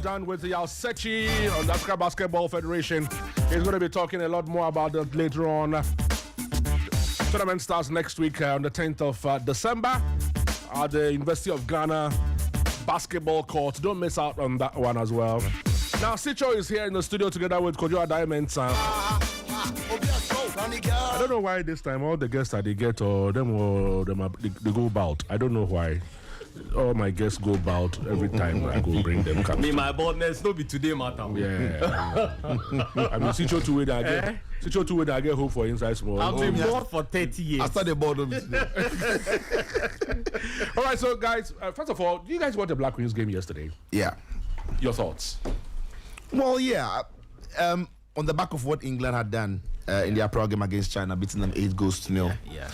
Done with the Alsechi on the Africa Basketball Federation. He's going to be talking a lot more about that later on. Tournament starts next week on the 10th of December at the University of Ghana basketball court. Don't miss out on that one as well. Now, Sicho is here in the studio together with Kojo Diamond. I don't know why this time all the guests that they get or they go about. I don't know why. All my guests go about every time I go bring them. Me, my boldness, no be today matter. Yeah. I mean, Sicho two way that I get. Sicho two way that I get home for inside small. I've been bored for 30 years. I started boredom today. All right, so guys, first of all, do you guys watch the Black Queens game yesterday? Yeah. Your thoughts? Well, yeah. On the back of what England had done in their program against China, beating them 8-0. Yeah.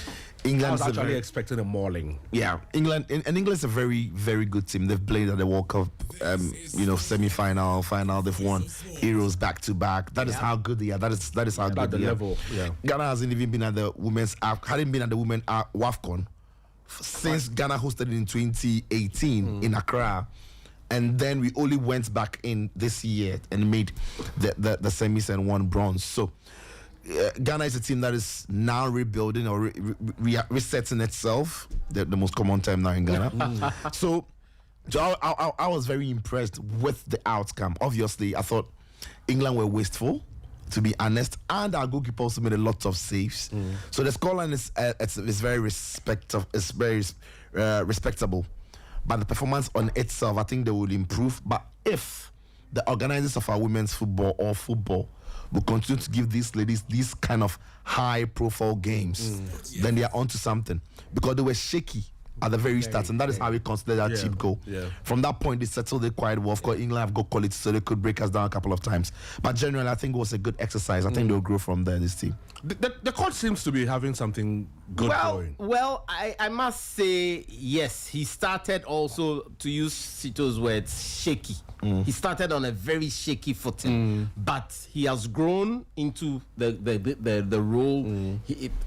I was actually expecting a mauling. Yeah, England and England's a very, very good team. They've played at the World Cup, semi-final, final. They've won Euros back to back. That is how good they are. That is how good they are. Level. Yeah. Ghana hasn't even been at the hadn't been at the women WAFCON since Ghana hosted it in 2018 in Accra. And then we only went back in this year and made the semis and won bronze. So Ghana is a team that is now rebuilding or resetting itself. The most common term now in Ghana. So I was very impressed with the outcome. Obviously, I thought England were wasteful, to be honest, and our goalkeeper also made a lot of saves. So the scoreline is very respectable. But the performance on itself, I think they will improve. But if the organizers of our women's football or football will continue to give these ladies these kind of high-profile games, then they are onto something. Because they were shaky at the very start, and that is how we consider that cheap goal. Yeah. From that point, they settled it quite well. Of course, England have got quality, so they could break us down a couple of times. But generally, I think it was a good exercise. I think they'll grow from there, this team. The coach seems to be having something good going. Well, I must say, yes, he started also, to use Sito's words, shaky. He started on a very shaky footing, but he has grown into the role.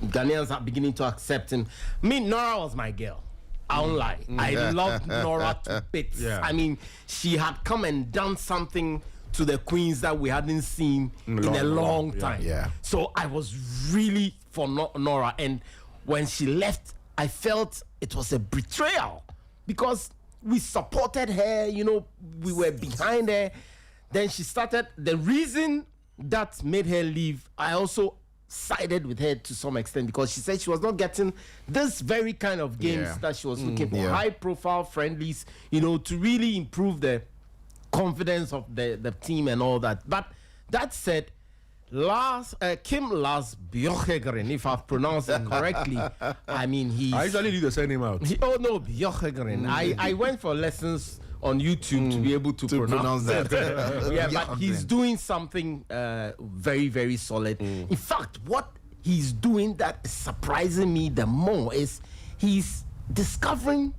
Ghanaians are beginning to accept him. Nora was my girl. I won't lie. I loved Nora to bits. Yeah. I mean, she had come and done something to the Queens that we hadn't seen in a long time. Yeah. So I was really for Nora. And when she left, I felt it was a betrayal because we supported her, we were behind her. Then she started. The reason that made her leave, I also sided with her to some extent because she said she was not getting this very kind of games that she was looking for, high-profile friendlies, to really improve the confidence of the team and all that. But that said, Kim Lars Bjorkegren, if I've pronounced it correctly, I mean, I usually leave the surname out. Bjorkegren. I went for lessons on YouTube to be able to pronounce that. But he's doing something very, very solid. In fact, what he's doing that is surprising me the more is he's discovering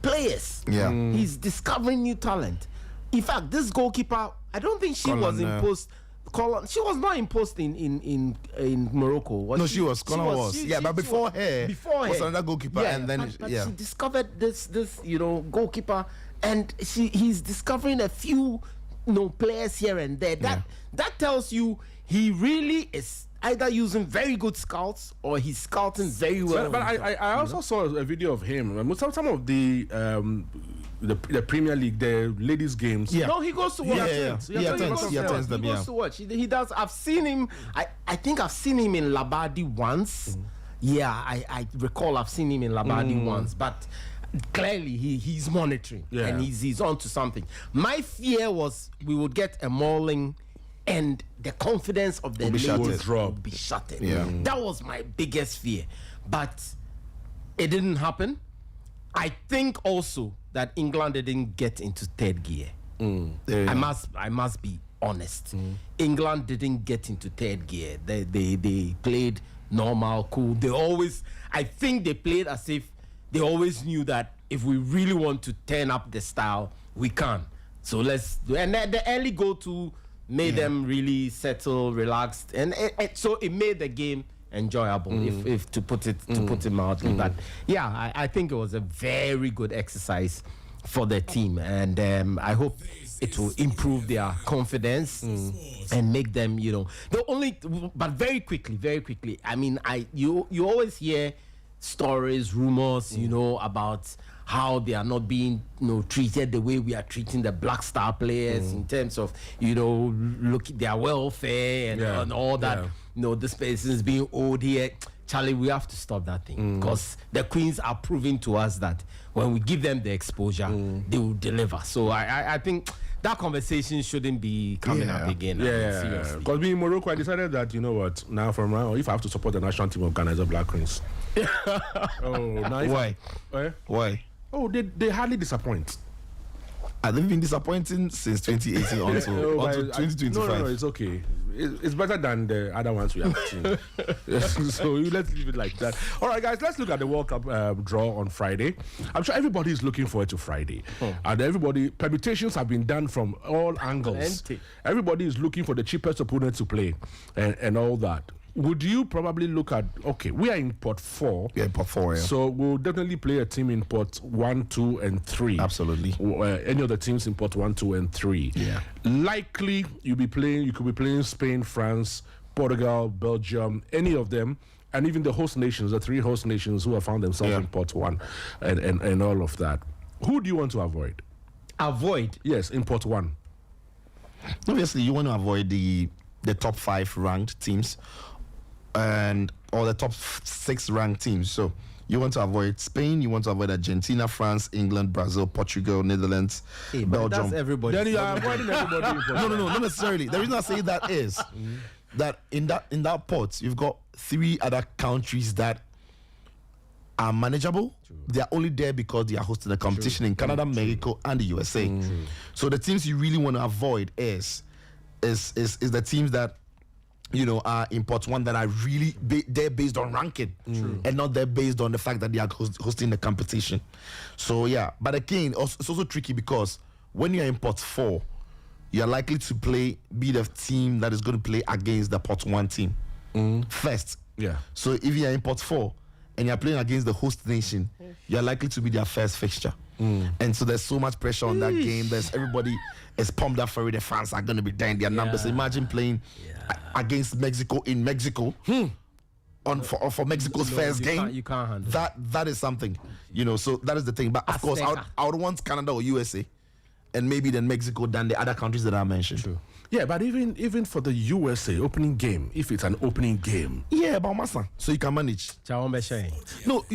players. Yeah. He's discovering new talent. In fact, this goalkeeper, I don't think she was imposed. She was not imposed in Morocco. She was. But before her was another goalkeeper, and then but she discovered this goalkeeper. And he's discovering a few players here and there. That tells you he really is either using very good scouts or he's scouting very well. But I also saw a video of him. Some of the Premier League, the ladies' games. Yeah. No, he goes to watch. He attends them. He goes to watch. He does. I've seen him. I think I've seen him in Labadi once. Yeah, I recall I've seen him in Labadi once, but clearly he's monitoring and he's on to something. My fear was we would get a mauling and the confidence of the ladies would be shattered. That was my biggest fear, but it didn't happen. I think also that England didn't get into third gear. I must be honest. England didn't get into third gear. They played normal, cool. I think they played as if they always knew that if we really want to turn up the style, we can. So let's do. And the early go-to made them really settle, relaxed, and so it made the game enjoyable. If to put it mildly, but I think it was a very good exercise for the team, and I hope it will improve their confidence and make them, but very quickly. I mean, you always hear stories, rumors, about how they are not being, treated the way we are treating the Black Star players in terms of, look at their welfare and all that. This person is being owed here. Charlie, we have to stop that thing because the Queens are proving to us that when we give them the exposure, they will deliver. So I think that conversation shouldn't be coming up again. Seriously. Because being in Morocco, I decided that, now from now, if I have to support the national team of Ghana as a Black Queens. Why? Why? Oh, they hardly disappoint. They've been disappointing since 2018 until 2025. No, it's okay. It's better than the other ones we have seen. So let's leave it like that. All right, guys, let's look at the World Cup draw on Friday. I'm sure everybody is looking forward to Friday. And permutations have been done from all angles. Everybody is looking for the cheapest opponent to play and all that. Would you probably look at, we are in pot 4. Yeah, pot 4, yeah. So we'll definitely play a team in pot 1, 2, and 3. Absolutely. Any of the teams in pot 1, 2, and 3. Yeah. Likely, you could be playing Spain, France, Portugal, Belgium, any of them, and even the host nations, the 3 host nations who have found themselves in pot 1, and all of that. Who do you want to avoid? Avoid? Yes, in pot 1. Obviously, you want to avoid the top 5 ranked teams. Or the top 6 ranked teams. So you want to avoid Spain, you want to avoid Argentina, France, England, Brazil, Portugal, Netherlands, Belgium. That's everybody. Then you are avoiding everybody. No, not necessarily. The reason I say that is that in that pot you've got 3 other countries that are manageable. They are only there because they are hosting the competition in Canada, Mexico, and the USA. So the teams you really want to avoid is the teams that are in pot 1 that are really they're based on ranking and not they're based on the fact that they are hosting the competition. So yeah, but again, it's also tricky because when you're in pot 4, you're likely to be the team that is going to play against the pot 1 team first. Yeah. So if you're in pot 4 and you're playing against the host nation, you're likely to be their first fixture. And so there's so much pressure on that game. Everybody is pumped up for it. The fans are going to be there in their numbers. Imagine playing against Mexico in Mexico for Mexico's first game. You can't handle that is something, so that is the thing. But of course, I would want Canada or USA and maybe then Mexico than the other countries that I mentioned. True. Yeah, but even for the USA opening game, if it's an opening game. Yeah, but Masa, so you can manage. No,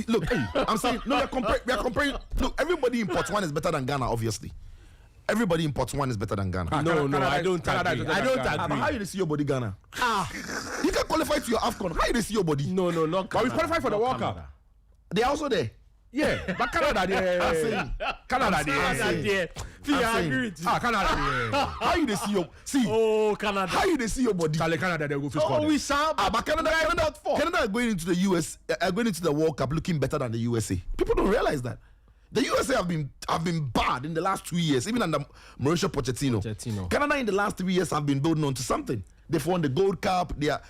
look, I'm saying, we are comparing. Look, everybody in pot 1 is better than Ghana, obviously. Everybody in pot 1 is better than Ghana. No, I don't agree. I don't agree. But how you see your body, Ghana? You can qualify to your AFCON. How you see your body? No, not Canada. But we qualify for the World Cup. They are also there. Yeah, but Canada there. Canada there. I agree with you. Canada. How you see your Canada? How you see your body? Canada they go first. We shall. But Canada are going into the US, going into the World Cup looking better than the USA. People don't realize that. The USA have been bad in the last 2 years, even under Mauricio Pochettino. Canada in the last 3 years have been building on to something. They've won the Gold Cup. They have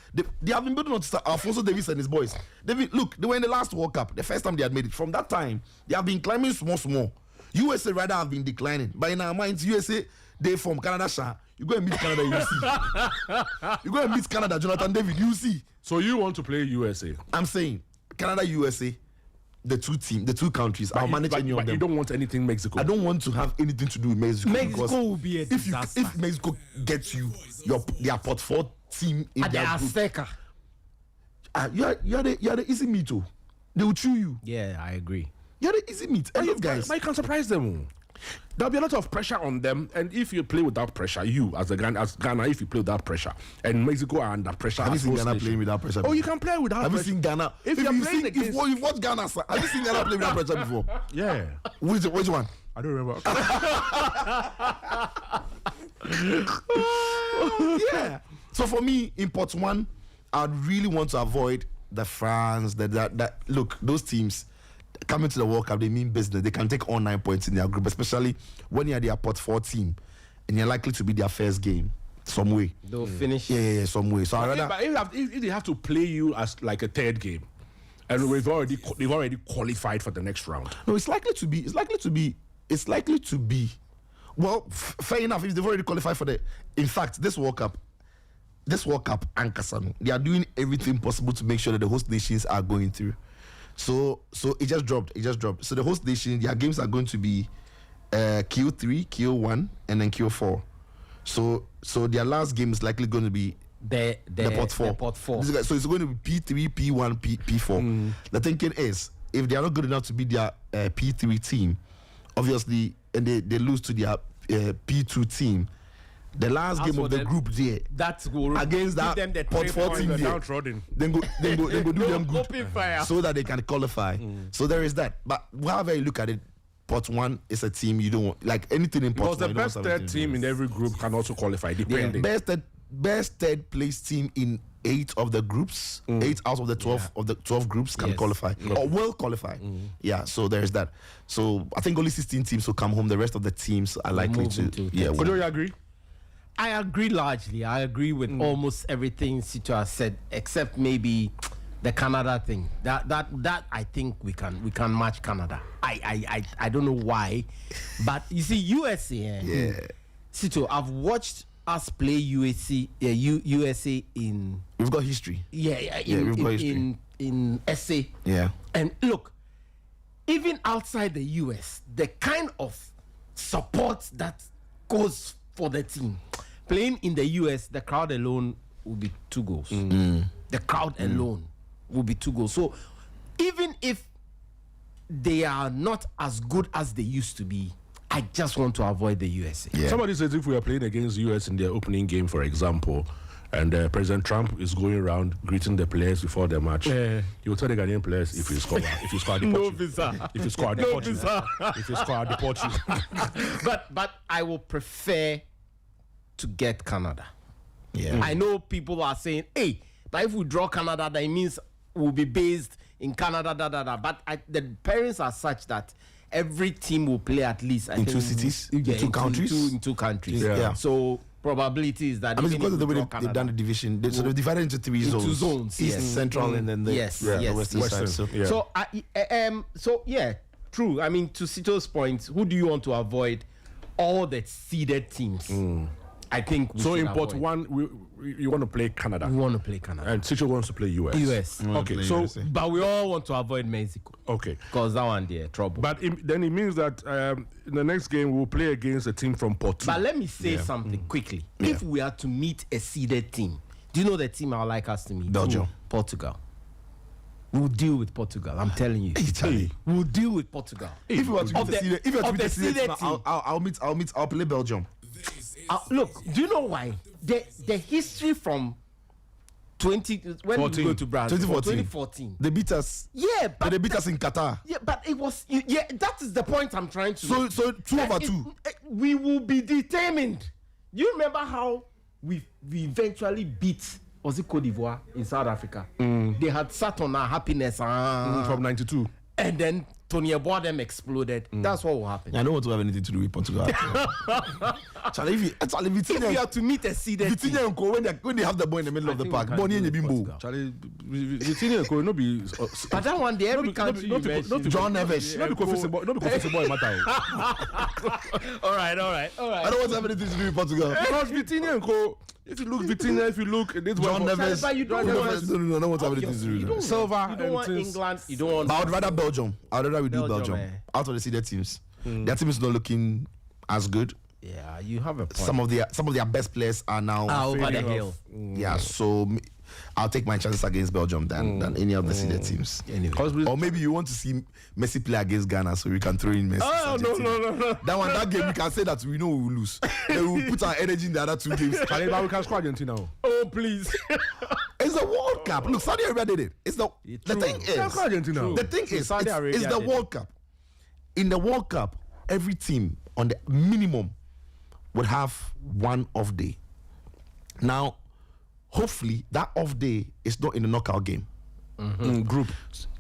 been building on to Alfonso Davies and his boys. They were in the last World Cup, the first time they had made it. From that time, they have been climbing small. USA rather have been declining. But in our minds, USA, they from Canada, you go and meet Canada, you see. You go and meet Canada, Jonathan David, you see. So you want to play USA? I'm saying Canada, USA. The two countries. I'll manage any of them. You don't want anything Mexico. I don't want to have anything to do with Mexico. Mexico will be a disaster. If Mexico gets you their pot 4 team in their group, you're the easy meat too. They will chew you. Yeah, I agree. You're the easy meat. And guys, but you can surprise them. There'll be a lot of pressure on them, and if you play without pressure, you as Ghana, if you play without pressure, and Mexico are under pressure. Have you seen Ghana playing without pressure? Oh, you can play without pressure. Have you seen Ghana? If you've watched Ghana, sir, have you seen Ghana play without pressure before? Yeah. Which one? I don't remember. Yeah. So for me, in pot 1, I'd really want to avoid the France. Look, those teams coming to the World Cup, they mean business. They can take all 9 points in their group, especially when you're their pot 4 team and you're likely to be their first game some way. They'll finish. Yeah, some way. So if they have to play you as like a third game, and they've already qualified for the next round. No, it's likely to be it's likely to be, well, fair enough, if they've already qualified for in fact, this World Cup, and Kasano, they are doing everything possible to make sure that the host nations are going through. So it just dropped. So the host nation, their games are going to be Q3, Q1, and then Q4. So their last game is likely going to be the pot 4. So it's going to be P3, P1, P4. The thinking is, if they are not good enough to be their P3 team, obviously, and they lose to their P2 team, the last game of the group there, that's against that pot 4 team there, then go do them good so that they can qualify. So there is that. But however you look at it, pot 1 is a team you don't want, like anything in pot 1. Because the best third team in every group can also qualify, depending. Best third place team in 8 of the groups, 8 out of the 12 groups can qualify or will qualify. Yeah, so there's that. So I think only 16 teams will come home. The rest of the teams are likely to. Yeah, would you agree? I agree largely. I agree with almost everything Sito has said, except maybe the Canada thing. That I think we can match Canada. I don't know why, but you see USA. Sito, I've watched us play USA in. We've got history. We've got history in SA. Yeah, and look, even outside the US, the kind of support that goes for the team. Playing in the US, the crowd alone will be 2 goals. The crowd alone will be 2 goals. So even if they are not as good as they used to be, I just want to avoid the USA. Yeah. Somebody says if we are playing against the US in their opening game, for example, and President Trump is going around greeting the players before the match, he will tell the Ghanaian players, if you score, I deport you. If you score, I deport you. If you score, I deport you. But I will prefer to get Canada. Yeah. I know people are saying, hey, but if we draw Canada, that means we'll be based in Canada, But the parents are such that every team will play at least in 2 cities, in 2 countries. In two countries. Yeah. So probability is that. I mean, because of the way they've done the division, so they've divided into 3 zones. 2 zones. East, Central, and then the Western side. So true. I mean, to Sito's point, who do you want to avoid? All the seeded teams. I think so. In pot 1, you want to play Canada. We want to play Canada, and Sito wants to play US. Okay, so USA. But we all want to avoid Mexico. Okay, because that one there trouble. But then it means that in the next game we'll play against a team from pot 2. But let me say something quickly. If we are to meet a seeded team, do you know the team I would like us to meet? Belgium, Portugal. We'll deal with Portugal. I'm telling you. We'll deal with Portugal. If you are to meet a seeded team, I'll play Belgium. Look, do you know why? The history from 2014 we go to Brazil, 2014. They beat us. Yeah, but they beat us in Qatar. Yeah, but it was. Yeah, that is the point I'm trying to. So 2/2. We will be determined. Do you remember how we eventually beat? Was it Cote d'Ivoire in South Africa? They had sat on our happiness from 92, and then Tony Aboadem exploded. That's what will happen. I don't want to have anything to do with Portugal. If you are to meet a seeded team, when they have the ball in the middle of the park, Bonnie and Bimbo. Vitinha could not be. But that one, every country not John Neves. Not because boy matter. All right. I don't want to have anything to do with Portugal. Because Vitinha and Co. If you look Vitinha, if you look John Neves, but you don't want. No, I don't want to have anything to do with Silva. You don't want England. You don't want. But I would rather Belgium. I'd rather we do Belgium out of the seeded teams. Their team is not looking as good. Yeah, you have a point. Some of their best players are now over the hill. Yeah, so I'll take my chances against Belgium than any of the seeded teams. Anyway. Or maybe you want to see Messi play against Ghana, so we can throw in Messi. Oh, no. That game, we can say that we know we will lose. Then we will put our energy in the other 2 games. We can score Argentina. Oh, please. It's the World Cup. Look, Saudi Arabia did it. The thing is, it's the World Cup. In the World Cup, every team on the minimum would have 1 off day. Now, hopefully, that off day is not in the knockout game. Group.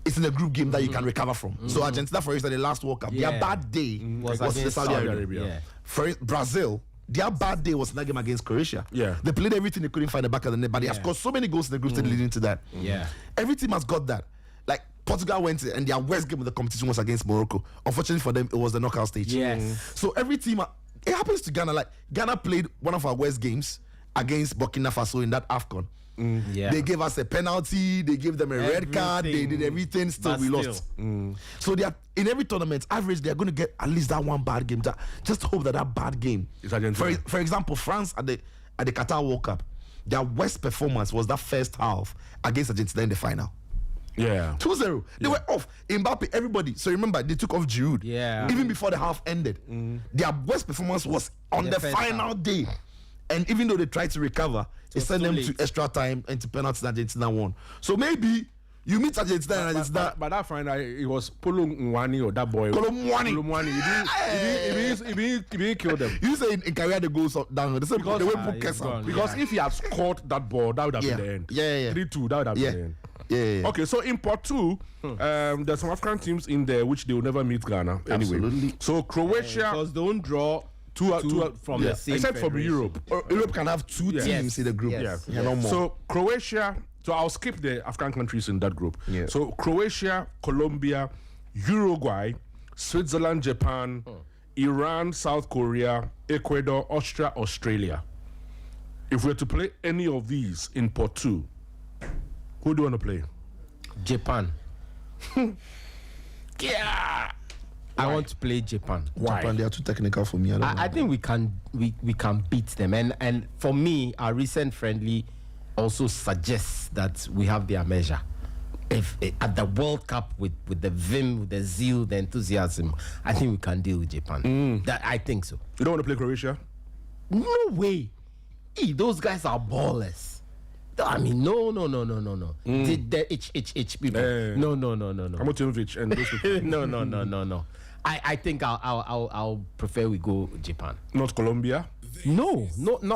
It's in a group game that you can recover from. So Argentina, for instance, the last World Cup, their bad day was the Saudi Arabia. Yeah. For Brazil, their bad day was in that game against Croatia. Yeah. They played everything they couldn't find the back of the net, but they have scored so many goals in the group stage leading to that. Yeah. Every team has got that. Like, Portugal went and their worst game of the competition was against Morocco. Unfortunately for them, it was the knockout stage. Yes. So every team, it happens to Ghana. Like Ghana played one of our worst games against Burkina Faso in that AFCON. Yeah. They gave us a penalty. They gave them a red card. They did everything. Still, we lost. So they are in every tournament. Average, they are going to get at least that one bad game. Just hope that bad game. For example, France at the Qatar World Cup, their worst performance was that first half against Argentina in the final. Yeah. 2-0. They were off. Mbappe, everybody. So remember, they took off Giroud. Yeah. Even before the half ended. Their worst performance was on the final day. And even though they tried to recover, it sent them to extra time and to penalties, and Argentina won. So maybe you meet Argentina and Argentina. But that final, it was Polo Mwani or that boy. Polo Mwani. He didn't kill them. You say in career the goals down. They say they went because if he had scored that ball, that would have been the end. Yeah. 3-2, that would have been the end. Yeah. Okay, so in part 2, there's some African teams in there which they will never meet Ghana. Anyway. Absolutely. So Croatia. Because they don't draw two from the same except from federation. Europe. Europe can have 2 teams in the group. Yes. No more. So Croatia. So I'll skip the African countries in that group. Yeah. So Croatia, Colombia, Uruguay, Switzerland, Japan, Iran, South Korea, Ecuador, Austria, Australia. If we're to play any of these in part 2, who do you want to play? Japan. Yeah. I want to play Japan. Why? Japan, they are too technical for me. I think we can beat them, and for me, our recent friendly also suggests that we have their measure. If at the World Cup with the vim, with the zeal, the enthusiasm, I think we can deal with Japan. That I think so. You don't want to play Croatia? No way. Those guys are ballers. I mean, no. The H people. No. Kamotinvic and those people. No. I think I'll prefer we go Japan. Not Colombia. No.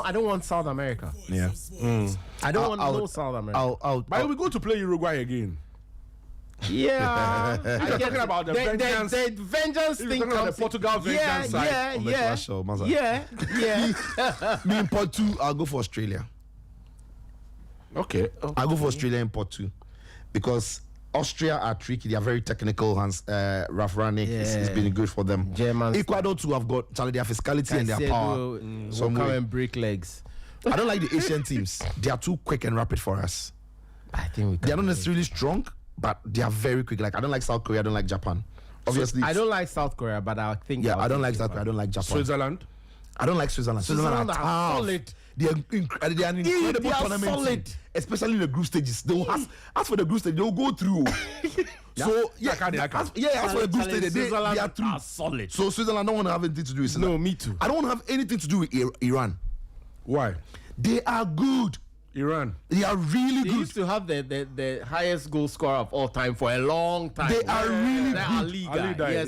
I don't want South America. Yeah. I don't want no South America. But we go to play Uruguay again. Yeah. You're talking about the vengeance. The vengeance You're thing talking about comes the Portugal vengeance side. Yeah. Me in part 2, I'll go for Australia. Okay. I'll go for Australia in part 2 because Austria are tricky. They are very technical. Ralf Rangnick is been good for them. Germans. Ecuador too have got their physicality and their power. Some come and break legs. I don't like the Asian teams. They are too quick and rapid for us. I think we can. They are not necessarily strong, but they are very quick. Like I don't like South Korea. I don't like Japan. Obviously, I don't like South Korea, but I think I don't like South Korea. I don't like Japan. Switzerland. I don't like Switzerland. Switzerland are solid. They are an incredible tournament team, especially in the group stages. They will as for the group stage, they will go through. So as for the group stage, they are through. Are solid. So Switzerland don't want to have anything to do with Switzerland. No, me too. I don't want to have anything to do with Iran. Why? They are good. Iran. They are really They good. used to have the highest goal scorer of all time for a long time. They are really good. Ali guy.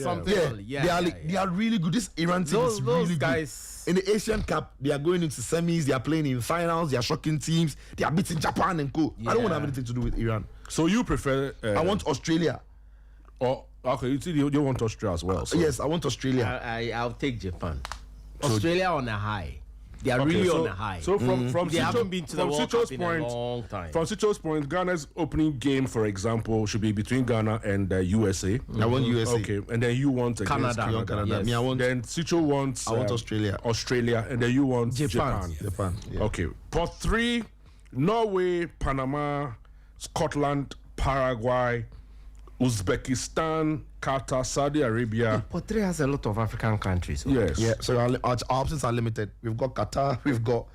They are really good. This Iran team is really those good. guys. In the Asian Cup, they are going into semis. They are playing in finals. They are shocking teams. They are beating Japan and co. I don't want to have anything to do with Iran. So you prefer? I want Australia. Okay, you want Australia as well. So. Yes, I want Australia. I'll take Japan. Australia on a high. They are really on a high. So from they haven't been to the World Cup in a long time. From Sicho's point, Ghana's opening game, for example, should be between Ghana and USA. I want USA. Okay, and then you want against Canada. Yes. Me, I want. Then Sicho wants. I want Australia. Australia, and then you want Japan. Yeah. Okay. Part 3, Norway, Panama, Scotland, Paraguay, Uzbekistan, Qatar, Saudi Arabia. But 3 has a lot of African countries. Yes. Yeah. So our options are limited. We've got Qatar. We've got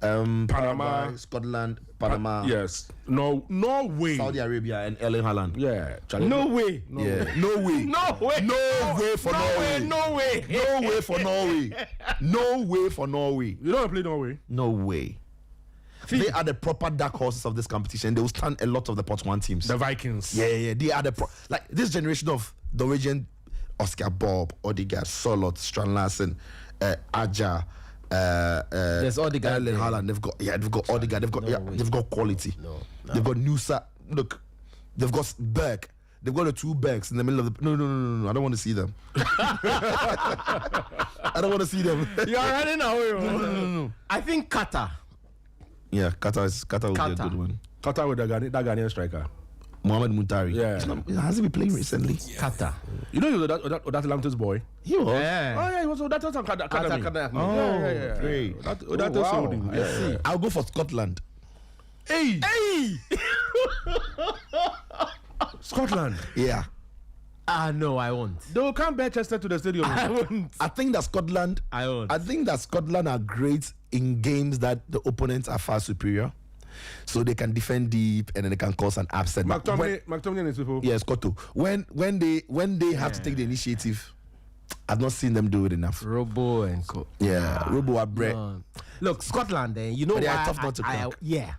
Panama, Panama, Scotland, Panama. Yes. Norway. Saudi Arabia and Erling Haaland. Yeah. No way. Yeah. No way. No way. No way for Norway. No way. No way for Norway. No way for Norway. You don't want to play Norway? No way. They are the proper dark horses of this competition. They will stand a lot of the pot 1 teams. The Vikings. Yeah. They are like this generation of Norwegian Oscar Bob, Odegaard, Solot, Strand Larsen, Aja. There's Odegaard. Erling Haaland. They've got Odegaard. They've got quality. No. They've got Nusa. Look, they've got Berg. They've got the 2 Bergs in the middle of the. No. I don't want to see them. I don't want to see them. You're running away. No. I think Qatar. Yeah, Qatar will be a good one. Qatar with that Ghanaian striker. Mohamed Muntari. Yeah. Has he been playing recently? Qatar. You know he was Odata Lamte's boy? He was. Yeah. Oh, yeah, he was Odata's academy. Academy. Yeah. Great. Odata sold him. Yeah. I'll go for Scotland. Hey! Scotland. Yeah. No, I won't. They will come Manchester to the stadium. I won't. I think that Scotland. I won't. I think that Scotland are great in games that the opponents are far superior, so they can defend deep and then they can cause an upset. McTominay is people. Yes, Koto. When they have to take the initiative, I've not seen them do it enough. Robo and Co. Yeah, Robo are bread. Look, Scotland, you know But they are why tough not to crack. yeah.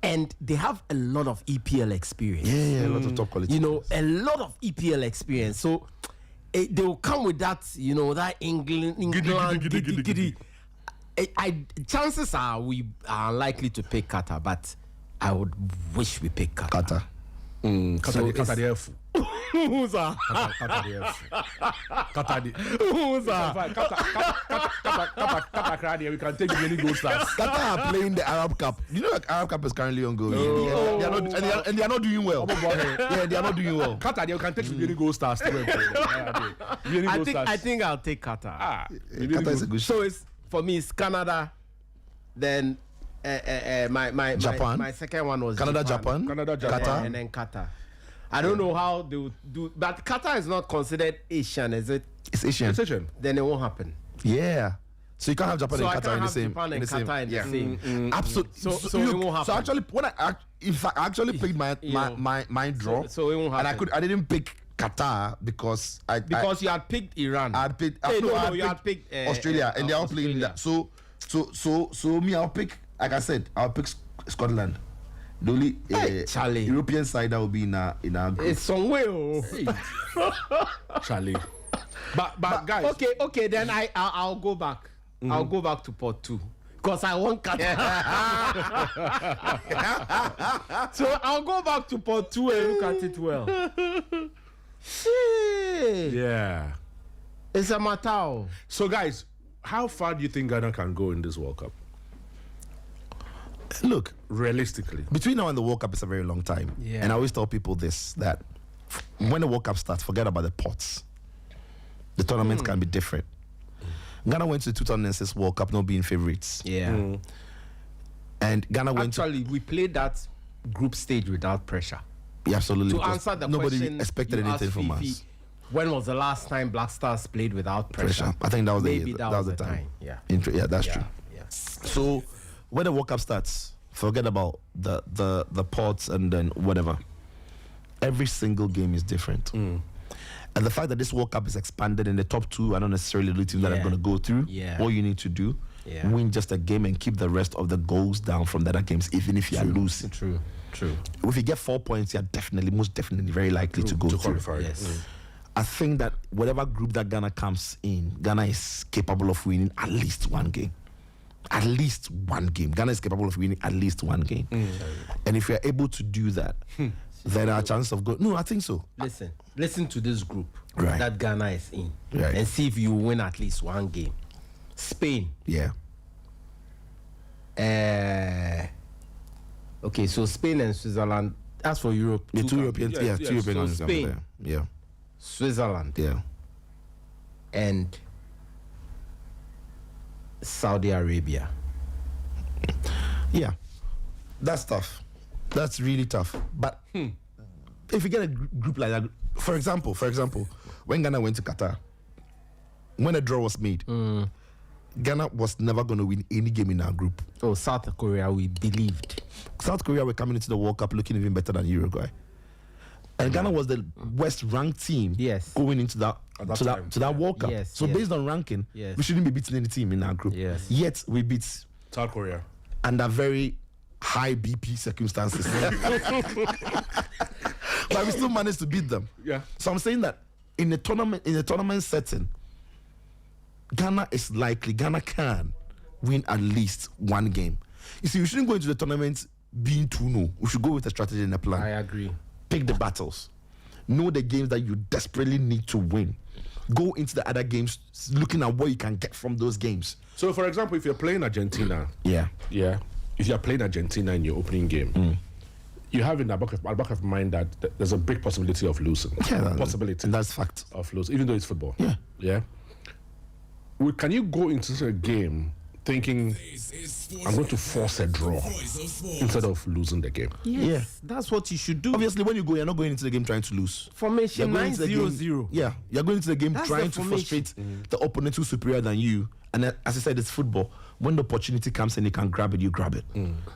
And they have a lot of EPL experience. Yeah, a lot of top quality. You know, a lot of EPL experience. So they will come with that, that England. Giddy. Chances are we are likely to pick Qatar, but I would wish we pick Qatar. Qatar the F. Who's that? Qatar the Who's that? Qatar, we can take many gold stars. Qatar are playing the Arab Cup. You know, the Arab Cup is currently ongoing. They are not doing well. Yeah, they are not doing well. Qatar, we can take many gold stars. I think I'll take Qatar. Qatar is a good So for me, it's Canada. Then Japan. My second one was Canada, Japan, Qatar. and then Qatar. I don't know how they would do, but Qatar is not considered Asian, is it? It's Asian. Then it won't happen. Yeah. So you can't have Japan So and I Qatar can't in the have same. Japan and same. Qatar in the same. Absolutely. So it won't happen. So actually, when I actually played my draw, So it won't happen. and I didn't pick Qatar because you had picked Iran. I had picked. You had picked Australia, and they're all playing that. So me, I'll pick. Like I said, I'll pick Scotland. The only Charlie. European side that will be in our group. It's somewhere. Charlie. But guys. Okay. Then I'll go back. I'll go back to Port 2 because I want Qatar. So I'll go back to Port 2 and look at it well. Yeah. It's a matter. So guys, how far do you think Ghana can go in this World Cup? Look, realistically, between now and the World Cup is a very long time. Yeah. And I always tell people this, that when the World Cup starts, forget about the pots. The tournaments can be different. Ghana went to the 2006 World Cup not being favorites. Yeah. And Ghana went Actually, we played that group stage without pressure. Yeah, absolutely. To answer the nobody question, expected you anything asked from Fiifi, us. When was the last time Black Stars played without pressure? I think that was Maybe that was the time. Yeah. Yeah, that's true. Yeah. So when the World Cup starts, forget about the pots and then whatever. Every single game is different. And the fact that this World Cup is expanded and the top two are not necessarily the teams that are going to go through, all you need to do, win just a game and keep the rest of the goals down from the other games, even if you are losing. True. If you get 4 points, you're most definitely very likely to go through. qualify. Yes. I think that whatever group that Ghana comes in, Ghana is capable of winning at least one game. At least one game. Ghana is capable of winning at least one game. And if you're able to do that, then our chance of going. No, I think so. Listen to this group that Ghana is in, and see if you win at least one game. Spain. Yeah. Okay, so Spain and Switzerland. As for Europe, The two Europeans. Yeah, two European so ones. Spain, Yeah. Switzerland, Yeah. and Saudi Arabia. Yeah. That's tough. That's really tough. But if you get a group like that, for example, when Ghana went to Qatar, when a draw was made, Ghana was never going to win any game in our group. Oh, South Korea, we believed. South Korea were coming into the World Cup looking even better than Uruguay. And Ghana was the worst ranked team going into that World Cup. Yes, so based on ranking, we shouldn't be beating any team in our group. Yes. Yet we beat South Korea under very high BP circumstances. But we still managed to beat them. Yeah. So I'm saying that in a tournament setting, Ghana can win at least one game. You see, we shouldn't go into the tournament being 2-0. We should go with a strategy and a plan. I agree. Pick the battles. Know the games that you desperately need to win. Go into the other games looking at what you can get from those games. So, for example, if you're playing Argentina, Yeah. if you're playing Argentina in your opening game, you have in the back of mind that there's a big possibility of losing. Yeah, possibility. And that's fact. Of losing, even though it's football. Yeah. Yeah. Can you go into a game thinking I'm going to force a draw instead of losing the game? Yes, that's what you should do. Obviously, when you go, you're not going into the game trying to lose. Formation 9-0-0. Yeah, you're going into the game That's trying the to formation. frustrate the opponent who's superior than you. And then, as I said, it's football. When the opportunity comes and you can grab it, you grab it.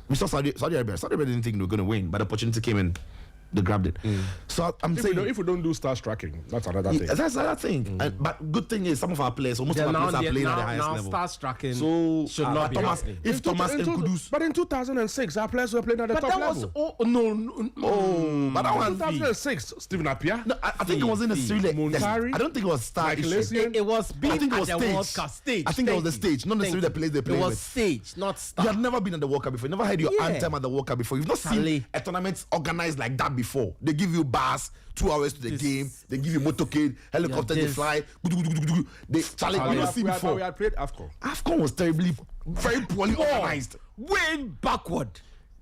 We saw Saudi Arabia. Saudi Arabia didn't think they were going to win, but the opportunity came and they grabbed it. So I'm saying, if we don't do stars tracking, that's another thing. That's another thing. But good thing is some of our players, almost all our players are playing at the highest level. Stars tracking So should not be Thomas, happening. if Thomas and Kudus, But in 2006, our players were playing at the top level. but that one, 2006, Stephen Appiah. no, I think it was in the series. Montari, I don't think it was star Michael issue. Essien. It was being I think it at was the stage. World Cup stage. I think it was the stage, not necessarily the place they play It was with. stage, not star. You have never been at the World Cup before. You never heard your Yeah. anthem at the World Cup before. You've not seen Charlie. a tournament organized like that before. They give you bars, 2 hours to the game. They give you motorcade, helicopter, they this. fly. Charlie, you've not seen We before. had played AFCON. AFCON was terribly, very poorly organized. Way backward.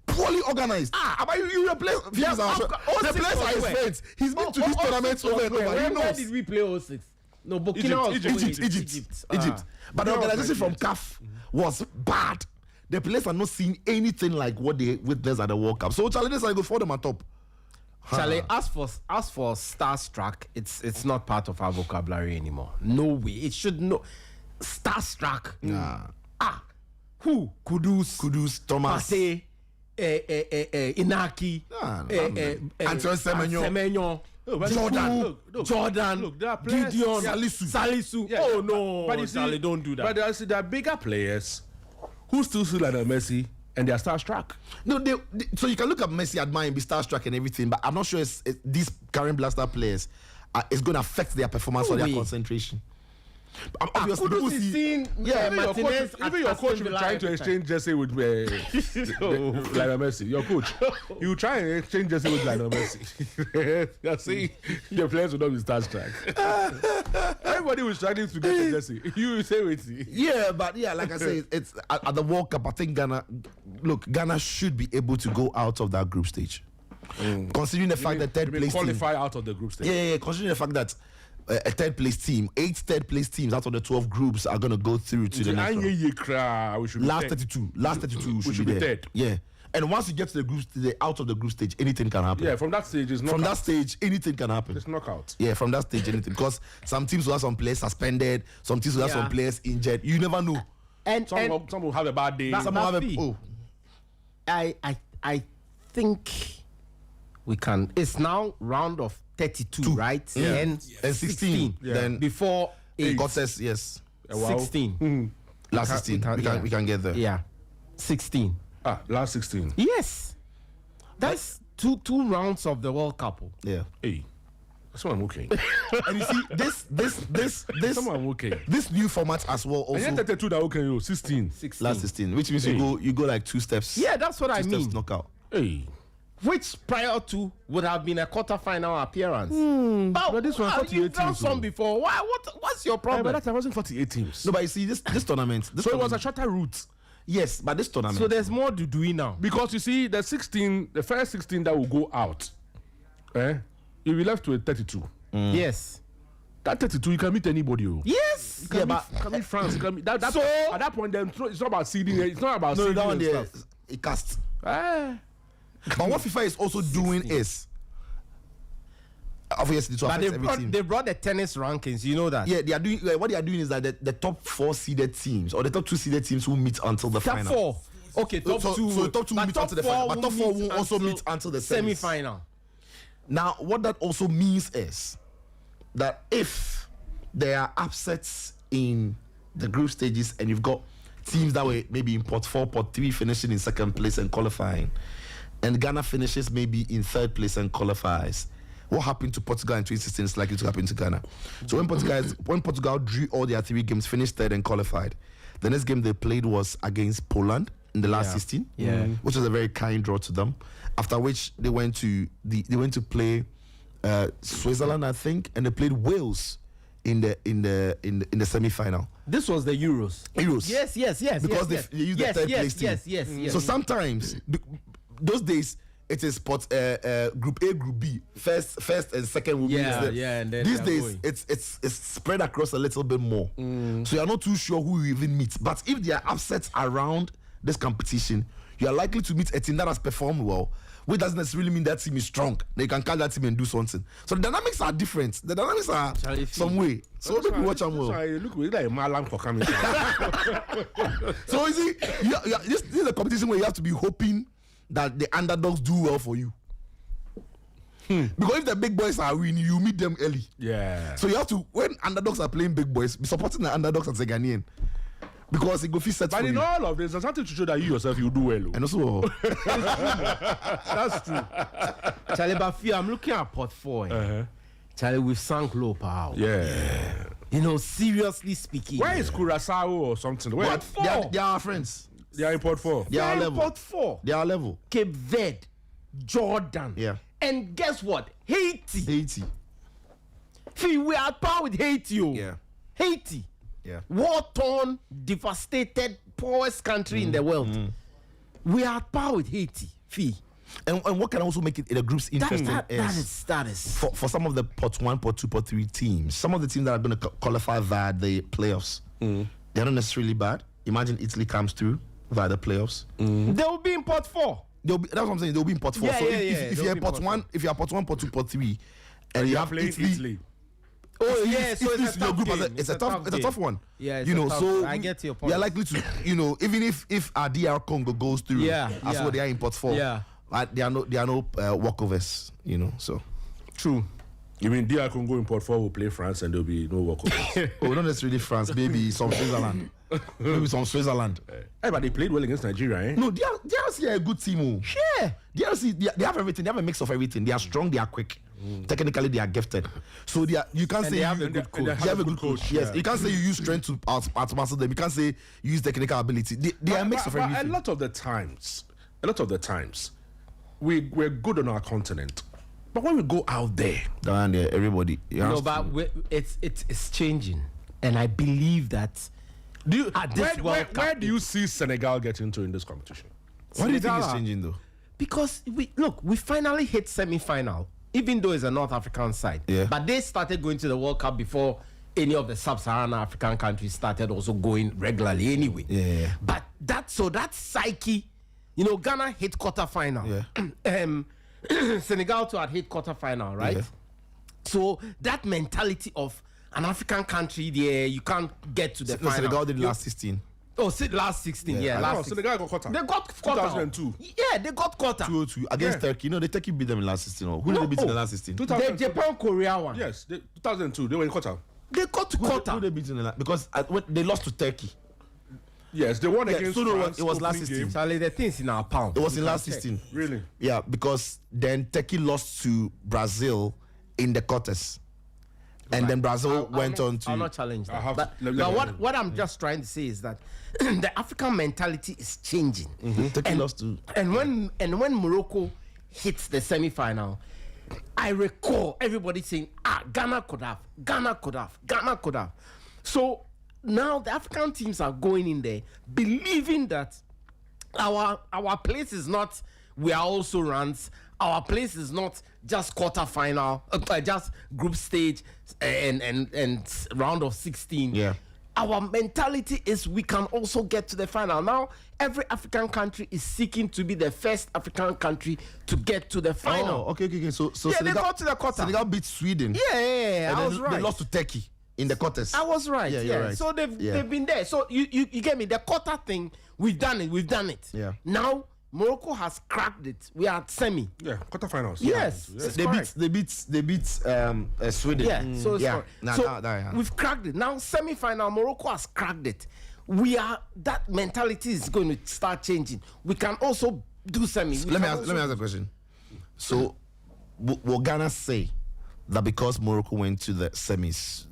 Poorly organized. But you replace Yeah, the AFCON- players are his where? friends. He's been to these tournaments over and over. He Where knows. did we play 06? No, Burkina was Egypt. But the organization from CAF was bad. The players are not seeing anything like what they witnessed at the World Cup. So challenges are good for them at top. Charlie, as for starstruck, it's not part of our vocabulary anymore. No way. It should know. Starstruck. Who? Kudus, Thomas. Pate, Inaki, Antoine Semenyo. Jordan, Look, there are players. Gideon, Yeah. Salisu. Yeah. Oh no, But you see, Charlie, don't do that. But there are bigger players who still see like Messi and they are starstruck. No, so you can look at Messi, admire him, be starstruck and everything, but I'm not sure these current blaster players is going to affect their performance or their concentration. Obviously, Kudus people is see. seen, Even your Martinez coach, even your coach will try to exchange jersey with Lionel Messi. Your coach, you try and exchange jersey with Lionel Messi. You see, your players will not be starstruck. Everybody was struggling to get a jersey. You will say with it. Yeah, but yeah, like I say, it's at the World Cup. I think Ghana should be able to go out of that group stage, considering the fact that third place team. Qualify out of the group stage. Yeah, considering the fact that a third place team, 8 third place teams out of the 12 groups are going to go through to the next round. We should be Last third. 32, last 32 We should should be be there. third. Yeah, and once you get to the group, out of the group stage, anything can happen. Yeah, from that stage it's knockout. From that stage, anything can happen. It's knockout. Yeah, from that stage, anything, because some teams will have some players suspended, some teams will have some players injured. You never know. And Some will have a bad day. Some will have I think we can. It's now round of 32, right? Yeah. And 16. Yeah. Then before 8, Gottes, yes. 16. Last 16. We can get there. Yeah, 16. Last 16. Yes, that's two rounds of the World Cup. Yeah. Hey, someone okay. And you see, this Someone okay. this new format as well And also yet 32 that okay, you 16. 16. last 16, which means you go like 2 steps. Yeah, that's what I 2 mean. steps knockout. Hey. Which prior to would have been a quarter-final appearance. But this one 48 you've done teams, some though. before. What's your But problem? that time wasn't 48 teams. No, but you see this tournament. So it was a shorter route. yes, but this tournament. So there's more to do now. Because you see, the first 16 that will go out, you'll be left with 32. Yes. That 32, you can meet anybody. Yes. You can meet France. You can meet, at that point, then it's not about seeding. It's not about seeding that one and there, stuff. it casts. Eh. But what FIFA is also doing is obviously to But affect every team. they brought the tennis rankings. You know that. Yeah, they are doing. What they are doing is that the top 4 seeded teams or the top 2 seeded teams will meet until the Top final. 4. Okay, top 2. So top 2 will but meet top until the final. But top 4 will also until meet until the semis. semi-final. Now, what that also means is that if there are upsets in the group stages and you've got teams that were maybe in pot 4, pot 3 finishing in second place and qualifying, and Ghana finishes maybe in third place and qualifies, what happened to Portugal in 2016 is likely to happen to Ghana. So when Portugal drew all their 3 games, finished third and qualified, the next game they played was against Poland in the last 16, which was a very kind draw to them. After which they went to play Switzerland, I think, and they played Wales in the semi-final. This was the Euros. Yes. Yes. Because they used the third place team. Yes. So sometimes those days it is Group A, Group B. First and second will be and then these days it's spread across a little bit more. So you're not too sure who you even meet. But if there are upsets around this competition, you are likely to meet a team that has performed well, which doesn't necessarily mean that team is strong. They can catch that team and do something. So the dynamics are different. The dynamics are some way. So make me watch them well. Look, we like Malam for coming. So you see, this is a competition where you have to be hoping that the underdogs do well for you. Because if the big boys are winning, you meet them early. Yeah. So you have to, when underdogs are playing big boys, be supporting the underdogs as a Ghanaian. Because it go fit set for you. But in all of this, there's something to show that you yourself, you do well. And also, That's true. Charlie, but I'm looking at Port 4. Charlie, we've sunk low power. Yeah. You know, seriously speaking. Where is Curaçao or something? Where? Port 4. they are friends. They are in Port 4. They are level. Port 4. They are level. Cape Verde, Jordan. Yeah. And guess what? Haiti. Haiti. See, we are at par with Haiti. Yeah. Haiti. Yeah. War-torn, devastated, poorest country in the world. We are at par with Haiti. Fee. And what can also make it in the groups interesting That is for some of the Pot 1, Pot 2, Pot 3 teams, some of the teams that are going to qualify via the playoffs, they're not necessarily bad. Imagine Italy comes through via the playoffs. They will be in Pot 4. That's what I'm saying. They'll be in Pot 4. Yeah, so yeah, if they'll you're be Pot in 1, if you're Pot 1, Pot 2, Pot 3, and you have playing Italy. Oh yeah, so it's a tough group game. it's a tough one. Yeah, you know, so I get your point. You're likely to, you know, even if our DR Congo goes through, as well they are in Pot 4. Yeah. There are no walkovers, you know. So True. You mean DR Congo in Port 4 will play France and there'll be no walkovers? oh, not necessarily France, maybe some Switzerland. Maybe some Switzerland. Hey, but they played well against Nigeria, eh? No, DRC are a good team. Oh. Yeah. DRC, they have everything. They have a mix of everything. They are strong. They are quick. Technically, they are gifted. So you can't say they have you a good coach. They have a good coach. Yes, you can't say you use strength to outmuscle them. You can't say you use technical ability. They are a mix of everything. A lot of the times, we're good on our continent, but when we go out there, Down there, everybody. No, but it's changing, and I believe that. Where do you see Senegal get into in this competition? What do you think is changing though? Because we finally hit semi-final, even though it's a North African side. Yeah. But they started going to the World Cup before any of the sub-Saharan African countries started also going regularly anyway. Yeah. But that psyche, you know, Ghana hit quarterfinal. Yeah. Senegal too had hit quarterfinal, right? Yeah. So that mentality of an African country there, you can't get to the final. Senegal did last 16. Oh, last 16, yeah. No, Senegal got quarter. They got quarter. 2002. Yeah, they got quarter. 2-2 against Turkey. You know, the Turkey beat them in last 16. Who did they beat in the last 16? The Japan-Korea one. Yes, 2002. They were in quarter. They got to quarter. Who they beat in the last? Because they lost to Turkey. Yes, they won against so France. it was last opening 16. game. Charlie, the things in our pound. It was in last 16. Really? Yeah, because then Turkey lost to Brazil in the quarters. And then Brazil went on to. I'll not challenge that. But what I'm just trying to say is that the African mentality is changing. Turkey lost to. And when Morocco hits the semi-final, I recall everybody saying, Ghana could have. So now the African teams are going in there believing that our place is not, we are also runs. Our place is not just quarterfinal, just group stage and round of 16. Yeah. Our mentality is we can also get to the final. Now, every African country is seeking to be the first African country to get to the final. Oh, okay. So Yeah, Senegal, they got to the quarter. Senegal beat Sweden. Yeah, And I then was right. They lost to Turkey in the quarters. I was right. Yeah, you're right. So they've been there. So you get me. The quarter thing, we've done it. Yeah. Now Morocco has cracked it. We are at semi. Yeah, quarterfinals. Yes. Yeah. They beat Sweden. Yeah. So it's correct. Yeah. We've cracked it. Now semi-final, Morocco has cracked it. That mentality is going to start changing. We can also do semi. Let me ask a question. So, will Ghana say that because Morocco went to the semis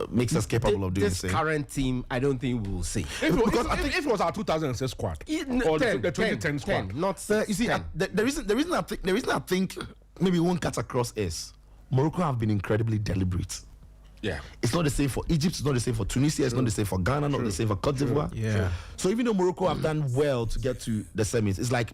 makes us capable of doing the this same? current team? I don't think we will say. If it was our 2006 squad or the 2010 squad, not You see, 10. the reason I think maybe we won't cut across is Morocco have been incredibly deliberate. yeah. It's not the same for Egypt. It's not the same for Tunisia. It's not the same for Ghana. Not the same for Cote d'Ivoire. Yeah. So even though Morocco have done well to get to the semis, it's like,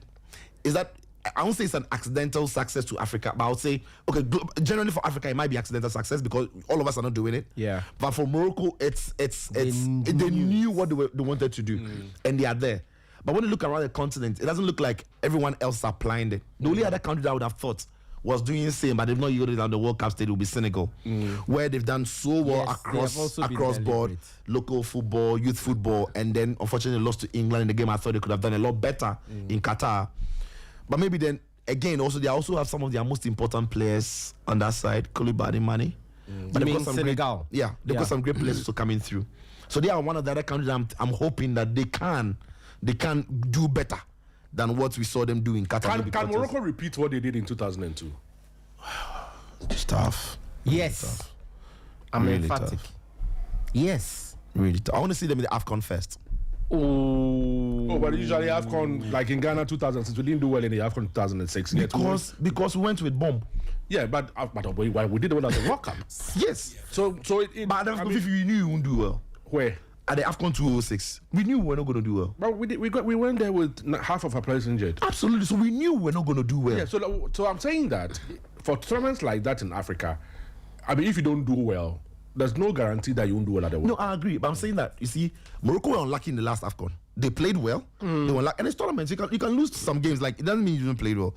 is that I won't say it's an accidental success to Africa, but I would say, okay, generally for Africa, it might be accidental success because all of us are not doing it. Yeah. But for Morocco, they knew what they wanted to do, and they are there. But when you look around the continent, it doesn't look like everyone else is applying it. The only other country that I would have thought was doing the same, but they've not yielded on the World Cup stage, will be Senegal, where they've done so well across board, local football, youth football, and then unfortunately lost to England in the game. I thought they could have done a lot better in Qatar. But maybe then, again, also they also have some of their most important players on that side, Koulibaly, Mane. But they've got some Senegal? They've got some great players to coming through. So they are one of the other countries I'm hoping that they can do better than what we saw them do in Qatar. Can Morocco repeat what they did in 2002? It's tough. Yes. Really tough. I'm Really emphatic. tough. Yes. Really tough. I want to see them in the AFCON first. Oh, but usually AFCON, like in Ghana 2006, we didn't do well in the AFCON 2006. Because we went with bomb. Yeah, but we did well at the World Cup. Yes. So But if you knew you wouldn't do well. Where? At the AFCON 2006, we knew we were not going to do well. But we went there with half of our players injured. Absolutely. So we knew we were not going to do well. Yeah. So I'm saying that for tournaments like that in Africa, I mean, if you don't do well, there's no guarantee that you won't do well at the World No, I agree. But I'm saying that, you see, Morocco were unlucky in the last AFCON. They played well. They were unlucky. And it's tournaments. You can lose some games. Like, it doesn't mean you didn't play well.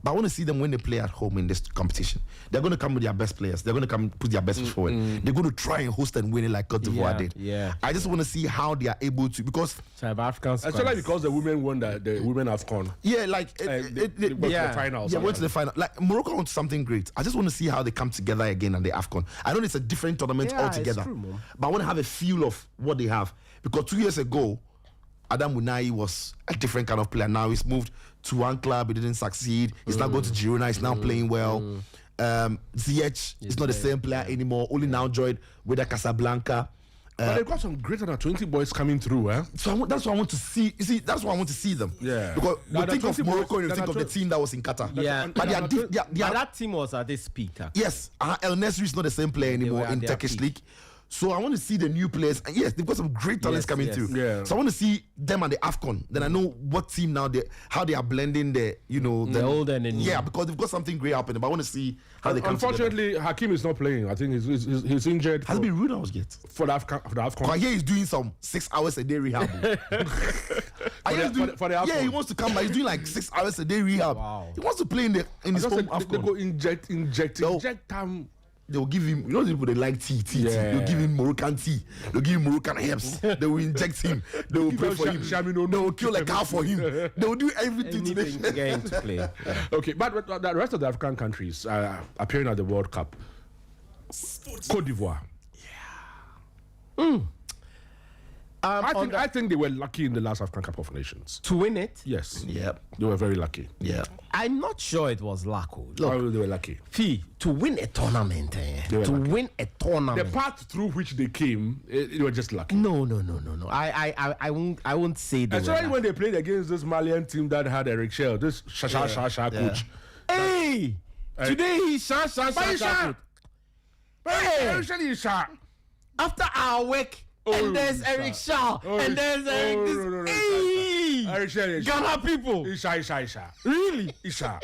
But I want to see them when they play at home in this competition. They're going to come with their best players. They're going to come put their best forward. They're going to try and host and win it like Cote d'Ivoire did. Yeah. I just want to see how they are able to, because South Africans. Especially because the women won the women AFCON. yeah, like They went to the final. Yeah, went to the final. Like Morocco wants something great. I just want to see how they come together again at the AFCON. I know it's a different tournament altogether, it's true, Mom. but I want to have a feel of what they have, because 2 years ago, Adam Unai was a different kind of player. Now he's moved to one club. He didn't succeed. He's now going to Girona. He's now playing well. Ziyech is not the same player anymore. Only now joined with the Casablanca. But they've got some great under 20 boys coming through, eh? So that's what I want to see. You see, that's why I want to see them. Yeah. Because Now, we the think of 20 Morocco and we boys- think of the team that was in Qatar. Yeah. But they are But that team was at this peak. yes, El Nesri is not the same player anymore were at in their Turkish peak. league. So I want to see the new players. And yes, they've got some great talents coming through. Yeah. So I want to see them at the AFCON. Then I know what team now how they are blending the old and the new. Yeah, because they've got something great happening. But I want to see how they come together. Unfortunately, Hakim is not playing. I think he's injured. Has it been rude out yet? for the AFCON. I hear he's doing some 6 hours a day rehab. I hear he's doing- for the AFCON. yeah, he wants to come, but he's doing like 6 hours a day rehab. Wow. He wants to play in his home They AFCON. go inject No. him. They will give him, you know, the people they like tea. Yeah. They'll give him Moroccan tea. They'll give him Moroccan herbs. They will inject him. They will pray for him. They will kill a cow for him. They will do everything to Anything to get him to play. Yeah. Okay, but the rest of the African countries appearing at the World Cup. Cote d'Ivoire. I think they were lucky in the last African Cup of Nations. To win it, Yes. Yep. They were very lucky. Yeah. I'm not sure it was luck. Oh, they were lucky. To win a tournament, They were to lucky. win a The tournament. path through which they came, they were just lucky. No. I won't say they were Especially lucky. when they played against this Malian team that had Eric Shell, this Shasha coach. Hey, today he's sha. Hey, Eric Shell is Shah. After our work, and there's Eric Shaw, and there's Eric. no. Hey, Eric Shell is Ghana people. Isha. Really? Isha.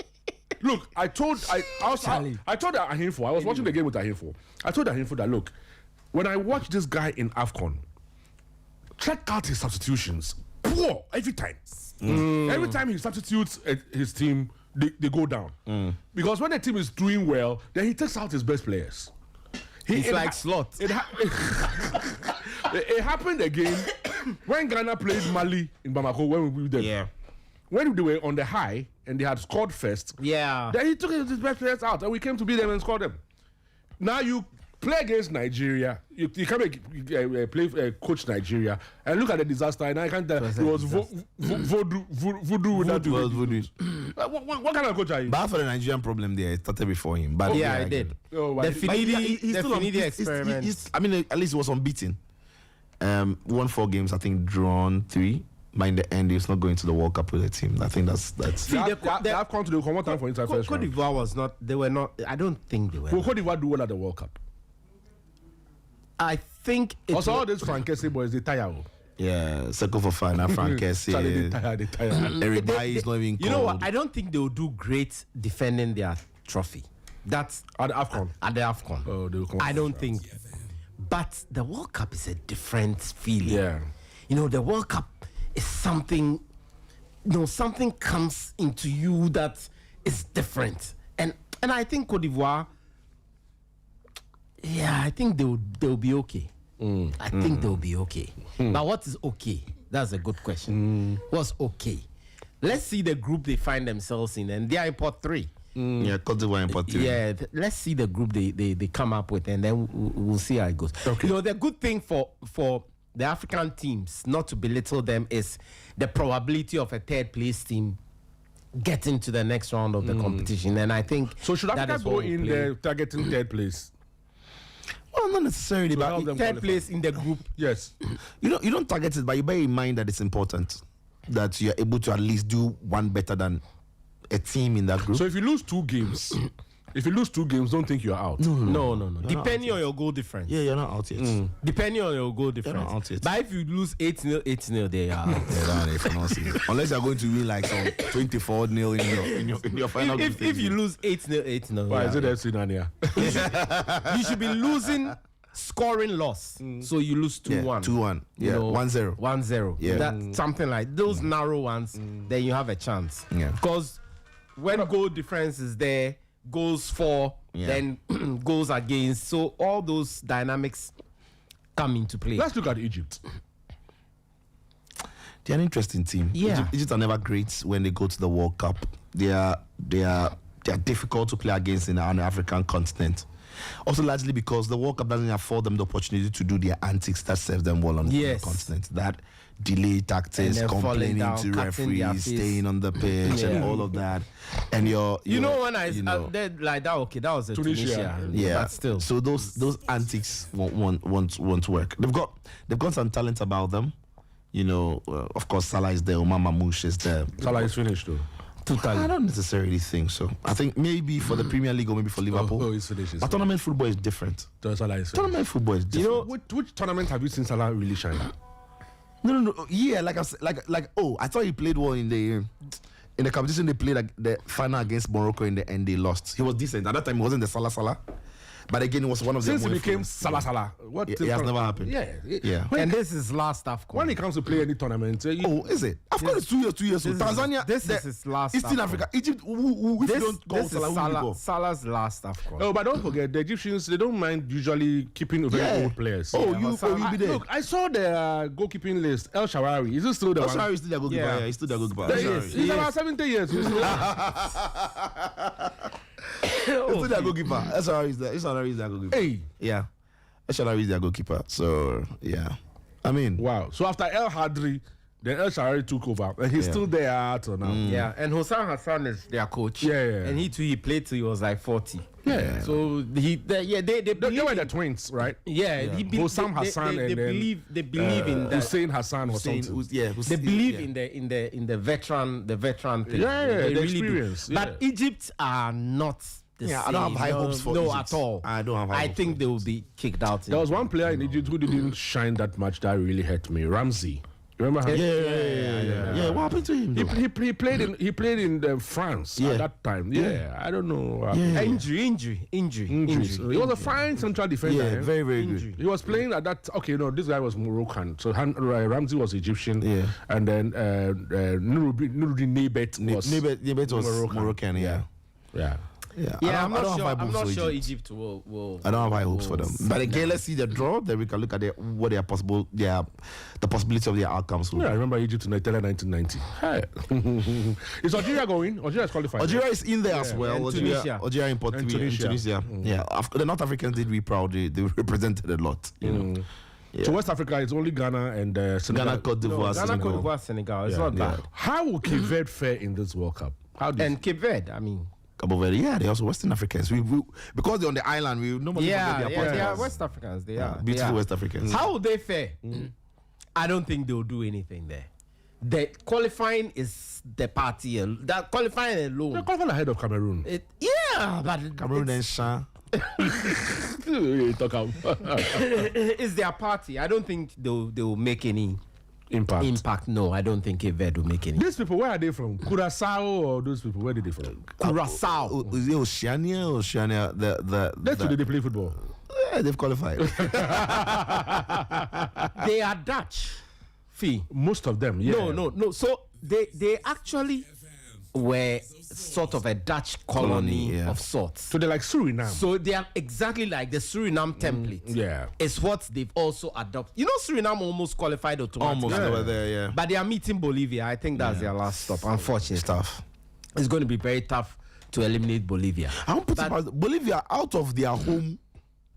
Look, I told Ahimfo, I was watching the game with Ahimfo. I told Ahimfo that, look, when I watch this guy in AFCON, check out his substitutions. Poor every time. Every time he substitutes his team, they go down. Because when the team is doing well, then he takes out his best players. He's like Slot. It happened again when Ghana played Mali in Bamako when we beat them. Yeah. When they were on the high and they had scored first, Yeah. then he took his best players out and we came to beat them and score them. Now you play against Nigeria, you come play coach Nigeria and look at the disaster. And I can't tell it was voodoo with that dude. What kind of coach are you? But for the Nigerian problem there, it started before him. But Yeah, I did. Oh, The but- Finidi experiment. I mean, at least he was unbeaten. Won 4 games, I think, drawn 3. But in the end, he's not going to the World Cup with the team. I think that's. They have come to the come time for inside first Cote round. d'Ivoire was not. They were not. I don't think they were. Will Cote d'Ivoire do well at the World Cup? I think it Also, all was, these Frankesi boys, they tire. Yeah, Circle for Fun, Frank Kessie. Everybody is not even You know what? I don't think they will do great defending their trophy. That's At the AFCON. at the AFCON. Oh, they will come I first don't round. think. But the World Cup is a different feeling. Yeah. You know, the World Cup is something, something comes into you that is different. And I think Cote d'Ivoire, I think they'll be okay. I think they'll be okay. But what is okay? That's a good question. What's okay? Let's see the group they find themselves in, and they are in pot 3. Yeah, Cote d'Ivoire in pot 3. Yeah, let's see the group they come up with, and then we'll see how it goes. Okay. You know, the good thing for the African teams, not to belittle them, is the probability of a third place team getting to the next round of the competition. And I think So should that Africa is go what we'll in play. there targeting third place? Well, not necessarily, help but them Third qualify. place in the group. Yes. you don't target it, but you bear in mind that it's important that you're able to at least do one better than a team in that group. So if you lose 2 games, don't think you're out. No. Depending on your goal difference. yeah, you're not out yet. Depending on your goal not difference. out yet. But if you lose 8-0, they are out. Yeah, if you're not serious. Unless you're going to win like some 24-0 in your final. if you lose 8-0, Why is yeah. it FC Nania? You should be losing scoring loss. So you lose 2-1. 2-1. Yeah, 1-0. 1-0. Yeah. That something like those narrow ones, then you have a chance. Yeah. Because when goal difference is there, goals for, Yeah. then goals against. So all those dynamics come into play. Let's look at Egypt. They're an interesting team. Yeah. Egypt are never great when they go to the World Cup. They are difficult to play against on the African continent. Also, largely because the World Cup doesn't afford them the opportunity to do their antics that serve them well on Yes. the continent. That delay tactics, And then falling complaining down, to cutting their referees, face. staying on the pitch, and Yeah. all of that. And You know when I did like that, okay, that was a Tunisia. Tunisia. yeah, But still. So those antics won't work. They've got some talent about them. You know, of course, Salah is there, Omar Mamouche is there. Salah is finished though. I don't necessarily think so. I think maybe for the Premier League or maybe for Liverpool. he's finished. But tournament football is different. Salah is finished. Tournament football is different. You know, which tournament have you seen Salah really shine? No. Yeah, like I said, like I thought he played well in the competition. They played like the final against Morocco in the end. They lost. He was decent at that time. He wasn't the Salah, but again, it was one of the Since he more became influential. Salah. What? It has never happened. Yeah. Yeah. And this is last AFCON. When he comes to play any tournament, Oh, is it? I've got it 2 years. 2 years. So This is- Tanzania. this the- is his last Eastern AFCON. Africa, Egypt. If you don't call This is Salah, who will you call? Salah's last AFCON. oh, but don't forget the Egyptians. They don't mind usually keeping very old players. Oh, Yeah, you but will be there. Look, I saw the goalkeeping list. El Shaarawy. Is it still the one? Sharawi is still their goalkeeper. Yeah. Yeah, he's still their goalkeeper. There he Sharawi. is. He's about 70 years. He's still- He's still their goalkeeper. Sharawi is their goalkeeper. Hey. Yeah. Sharawi is their goalkeeper. So yeah. I mean, Wow. So after El Hadri, then El Shaarawy took over, and he's still there till now. Yeah, and Hosam Hassan is their coach. Yeah. And he played till he was like 40. Yeah. So they They believe were the twins, right? he Hosam Hassan they and then, believe in that. Hussein Hassan or Hussein, something. They believe in the veteran thing. Yeah, They the really do. experience, yeah. But Egypt are not the Yeah, I same. don't have high hopes for no Egypt. at all. I don't have high I hopes think for they will be kicked out. There was one player in Egypt who didn't shine that much. That really hurt me. Ramsey. You remember him? Yeah. What happened to him? He, Though? he played in France Yeah. at that time. Yeah, I don't know. Injury. Injuries. He was a fine central defender. Yeah, very, very good. Injury. He was playing at that. Okay, no, this guy was Moroccan. So Ramsey was Egyptian. Yeah. And then Nuruddin Nebet was Nebet was Moroccan. Moroccan. Yeah. Yeah. Yeah. Yeah, I I'm don't not have sure. high I'm hopes not for sure Egypt. Egypt will. I don't have high hopes for them. But again, let's see the draw. Then we can look at the possibility of their outcomes. Yeah, I remember Egypt in Italy 1990. Hey. Is Algeria going? Algeria is qualified. Algeria is in there as well. And Tunisia. Algeria in pot And 3 and Tunisia. Tunisia. Yeah. The North Africans did be proud. They represented a lot. You know. Yeah. So West Africa is only Ghana and Senegal. Ghana, Cote d'Ivoire, Ghana, Senegal. Cote d'Ivoire, Senegal. It's Yeah, not bad. How will Cape Verde fare in this World Cup? How do you And Cape Verde, I mean. Cabo Verde, yeah, they're also Western Africans. We because they're on the island, we normally forget their They are partners. West Africans. They are Beautiful they are. West Africans. How will they fare? I don't think they'll do anything there. The qualifying is the party. That qualifying They're alone. qualified ahead of Cameroon. But Cameroon and Shan. You talk about. it's their party. I don't think they'll make any Impact, no, I don't think Cape Verde will make any. These people, where are they from? Curacao or those people? Where did they from? Curacao. Is it Oceania? That's where they play football. Yeah, they've qualified. They are Dutch. Fee. Most of them, yeah. No. So they actually were sort of a Dutch colony of sorts. So they're like Suriname. So they are exactly like the Suriname template. Yeah. It's what they've also adopted. You know, Suriname almost qualified automatically. Almost over there, yeah. But they are meeting Bolivia. I think that's their last stop. Unfortunately. It's tough. It's going to be very tough to eliminate Bolivia. I won't put it past Bolivia out of their home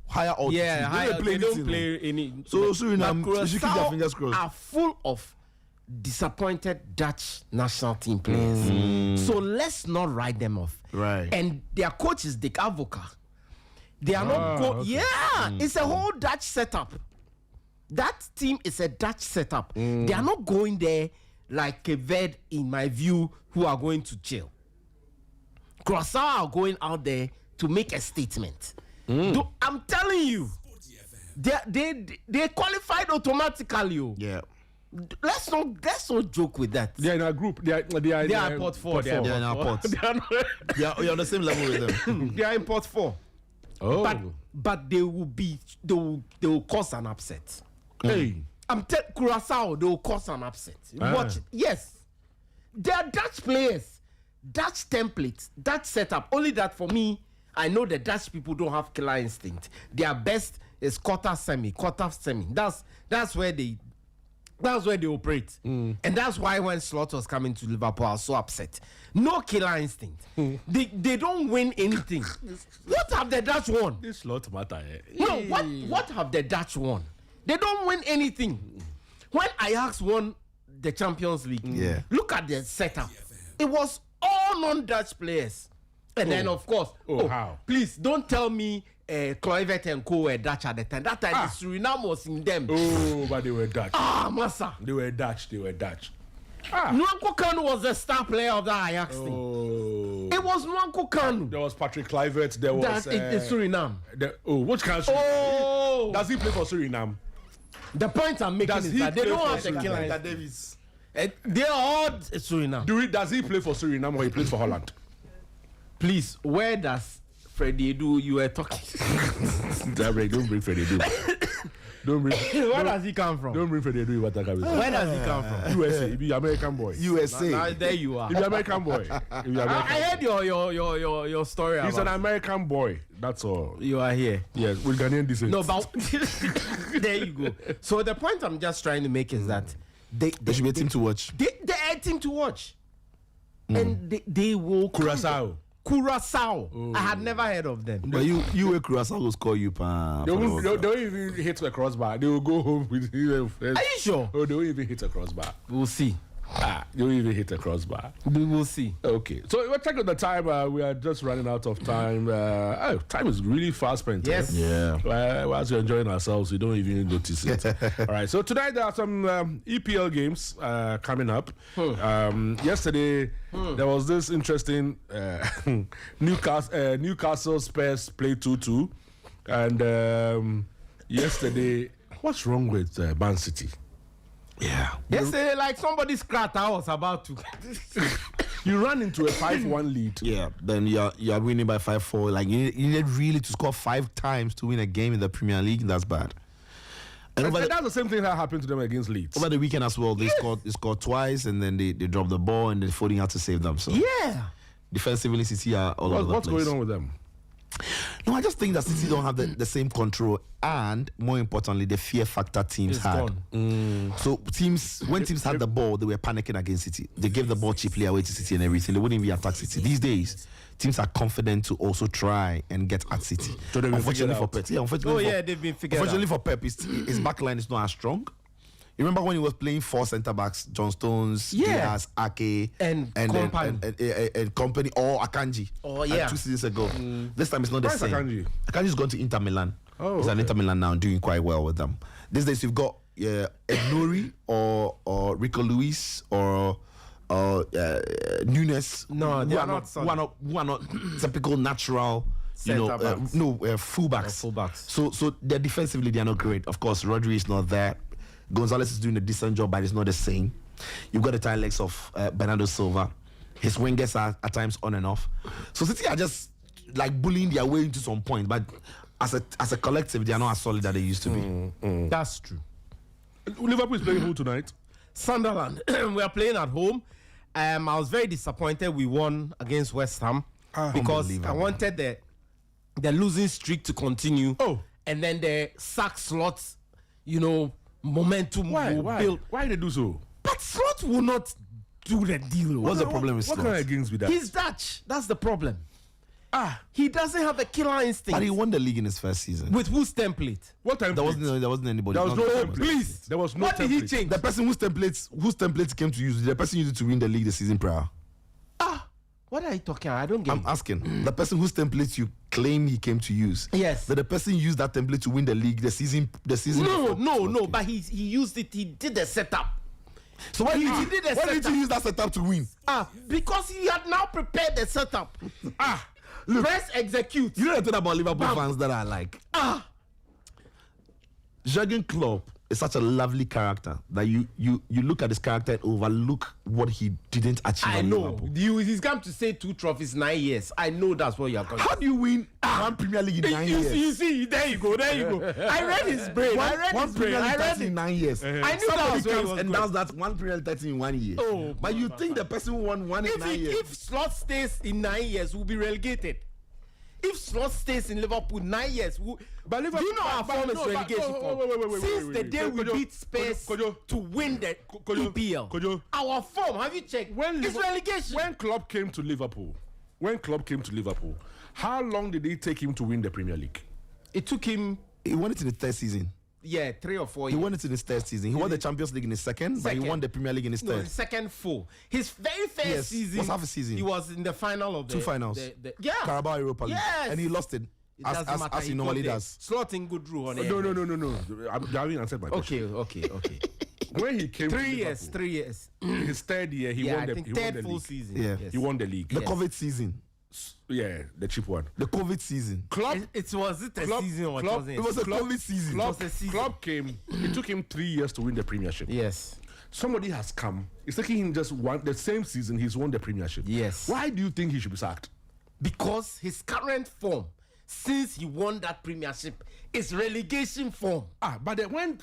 higher altitude. Yeah, they don't play any. So Suriname, you should keep their fingers crossed. Are full of disappointed Dutch national team players. So let's not write them off. Right. And their coach is Dick Avoka. They are not okay. Yeah, it's a whole Dutch setup. That team is a Dutch setup. They are not going there like Cape Verde, in my view, who are going to chill. Curaçao are going out there to make a statement. I'm telling you, they qualified automatically. Yeah. Let's not joke with that. They're in a group. They are in pot 4. They're in our pots. You're on the same level with them. They are in pot 4. Oh. But they will cause an upset. Hey. Curaçao, they will cause an upset. Watch it. Yes. They are Dutch players. Dutch templates. Dutch setup. Only that for me, I know the Dutch people don't have killer instinct. Their best is quarter semi. That's where they operate. And that's why when Slot was coming to Liverpool, I was so upset. No killer instinct. They don't win anything. What have the Dutch won? This lot matter. No, what have the Dutch won? They don't win anything. When Ajax won the Champions League, look at the setup. It was all non-Dutch players. And then, of course, how? Please don't tell me Kluivert and Co were Dutch at the time. That time, the Suriname was in them. Oh, but they were Dutch. Massa. They were Dutch. Nwankwo Kanu was the star player of the Ajax team. It was Nwankwo Kanu. There was Patrick Kluivert. There was in Suriname. Which country? Oh, does he play for Suriname? The point I'm making is that they don't have the killer. Davis. They are all Suriname. Does he play for Suriname or he plays for Holland? Please, where does Freddie Edu? You were talking. Don't bring Freddie Edu. Don't bring. Where does he come from? Don't bring Freddie Edu. Where does he come from? USA. He be American boy. USA. Now, there you are. He be American boy. I heard your story. He's an American boy. That's all. You are here. Yes, with Ghanaian descent. No, but there you go. So the point I'm just trying to make is that they should be a team to watch. They're a team to watch, and they will. Curaçao. I had never heard of them. But you were Curaçao will score you, They won't even hit the crossbar. They will go home with their friends. Are you sure? Oh, they won't even hit a crossbar. We'll see. They won't even hit a crossbar. We will see. Okay, so we're checking the time. We are just running out of time. Time is really fast spent. Yes. Yeah. Whilst we're enjoying ourselves, we don't even notice it. All right, so tonight there are some EPL games coming up. Yesterday, there was this interesting Newcastle Spurs play 2-2. And yesterday, what's wrong with Man City? Yeah. Yesterday, like somebody scratched, I was about to. You ran into a 5-1 lead. Yeah. Then you are winning by 5-4. Like you need really to score 5 times to win a game in the Premier League. That's bad. And that's the same thing that happened to them against Leeds. Over the weekend as well, they scored twice, and then they dropped the ball, and then Foden had to save them. So Yeah. defensively, City are all over the What's place. going on with them? No, I just think that City don't have the same control, and more importantly, the fear factor teams It's had. gone. So when teams had the ball, they were panicking against City. They gave the ball cheaply away to City and everything. They wouldn't even attack City. These days, teams are confident to also try and get at City. So they've been Unfortunately figured for out. Pep, unfortunately they've been figured out. Unfortunately for Pep, his back line is not as strong. You remember when he was playing 4 centre backs, John Stones, Diaz, Ake, and Company. and Company, or Akanji. Oh, yeah. 2 seasons ago. This time it's not the Where's same. Akanji? Akanji's gone to Inter Milan. Oh, He's at okay. Inter Milan now, doing quite well with them. These days you've got Ed Nouri or Rico Lewis or Nunes. No, they who are not solid. who are not typical natural. Centre-backs. Fullbacks. Fullbacks. So they're defensively they are not great. Of course, Rodri is not there. Gonzalez is doing a decent job, but it's not the same. You've got the tight legs of Bernardo Silva. His wingers are at times on and off. So City are just like bullying their way into some point, but as a collective, they are not as solid as they used to be. That's true. Liverpool is playing who tonight? Sunderland. We are playing at home. I was very disappointed we won against West Ham because I wanted the losing streak to continue. Oh. And then the sack slots, momentum will build. Why they do so? But Slot will not do the deal. What's the problem with What Slot? kind of games with that? He's Dutch. That's the problem. He doesn't have the killer instinct. But he won the league in his first season. With whose template? What time? There wasn't anybody. There was Not no the template. Please. There was no What did he template. change? The person whose templates came to use, the person used it to win the league the season prior. What are you talking about? I don't get I'm it. asking the person whose template you claim he came to use. Yes. That the person used that template to win the league the season. No. But he used it. He did the setup. So why did He did the why did setup. you use that setup to win? Because he had now prepared the setup. Look, Press execute. you know the thing about Liverpool fans that are like, Jurgen Klopp is such a lovely character that you look at his character and overlook what he didn't achieve. I at know. Liverpool. He's come to say 2 trophies, 9 years. I know that's what you're going to How do you win one Premier League in 9 years? You see, there you go. I read his brain. One Premier League title in 9 years. I knew that Somebody was where he comes was and going. does that one Premier League title in 1 year. Oh, but you think the person who won one in 9 years? If Slot stays in 9 years, we'll be relegated. If Slot stays in Liverpool 9 years, But Liverpool, you know our form is relegation form. Wait, Since the day we beat Spurs to win the EPL, our form, have you checked? It's relegation. When Klopp came to Liverpool, how long did it take him to win the Premier League? It took him, He won it in the third season. 3 or 4 He years. won it in his third season. He won the Champions League in his second, but he won the Premier League in his No, third. his second full. His very first Yes, season. was half a season. He was in the final of the 2 finals. Yeah. Carabao Europa League. Yes. And he lost it. It doesn't matter. As he normally got there. does. Slot in good rule on it. No. I haven't answered my question. Okay. When he came 3 to years. Liverpool, 3 years. his third year, he won I the think he won third the full league. season. Yeah. He won the league. The COVID season. Yeah, the cheap one. The COVID season. Klopp, It was a season or Klopp- wasn't It was a Klopp- COVID season. Klopp, It was a season. Klopp came. It took him 3 years to win the Premiership. Yes. Somebody has come. It's taking him just the same season. He's won the Premiership. Yes. Why do you think he should be sacked? Because his current form, since he won that premiership, is relegation form. But when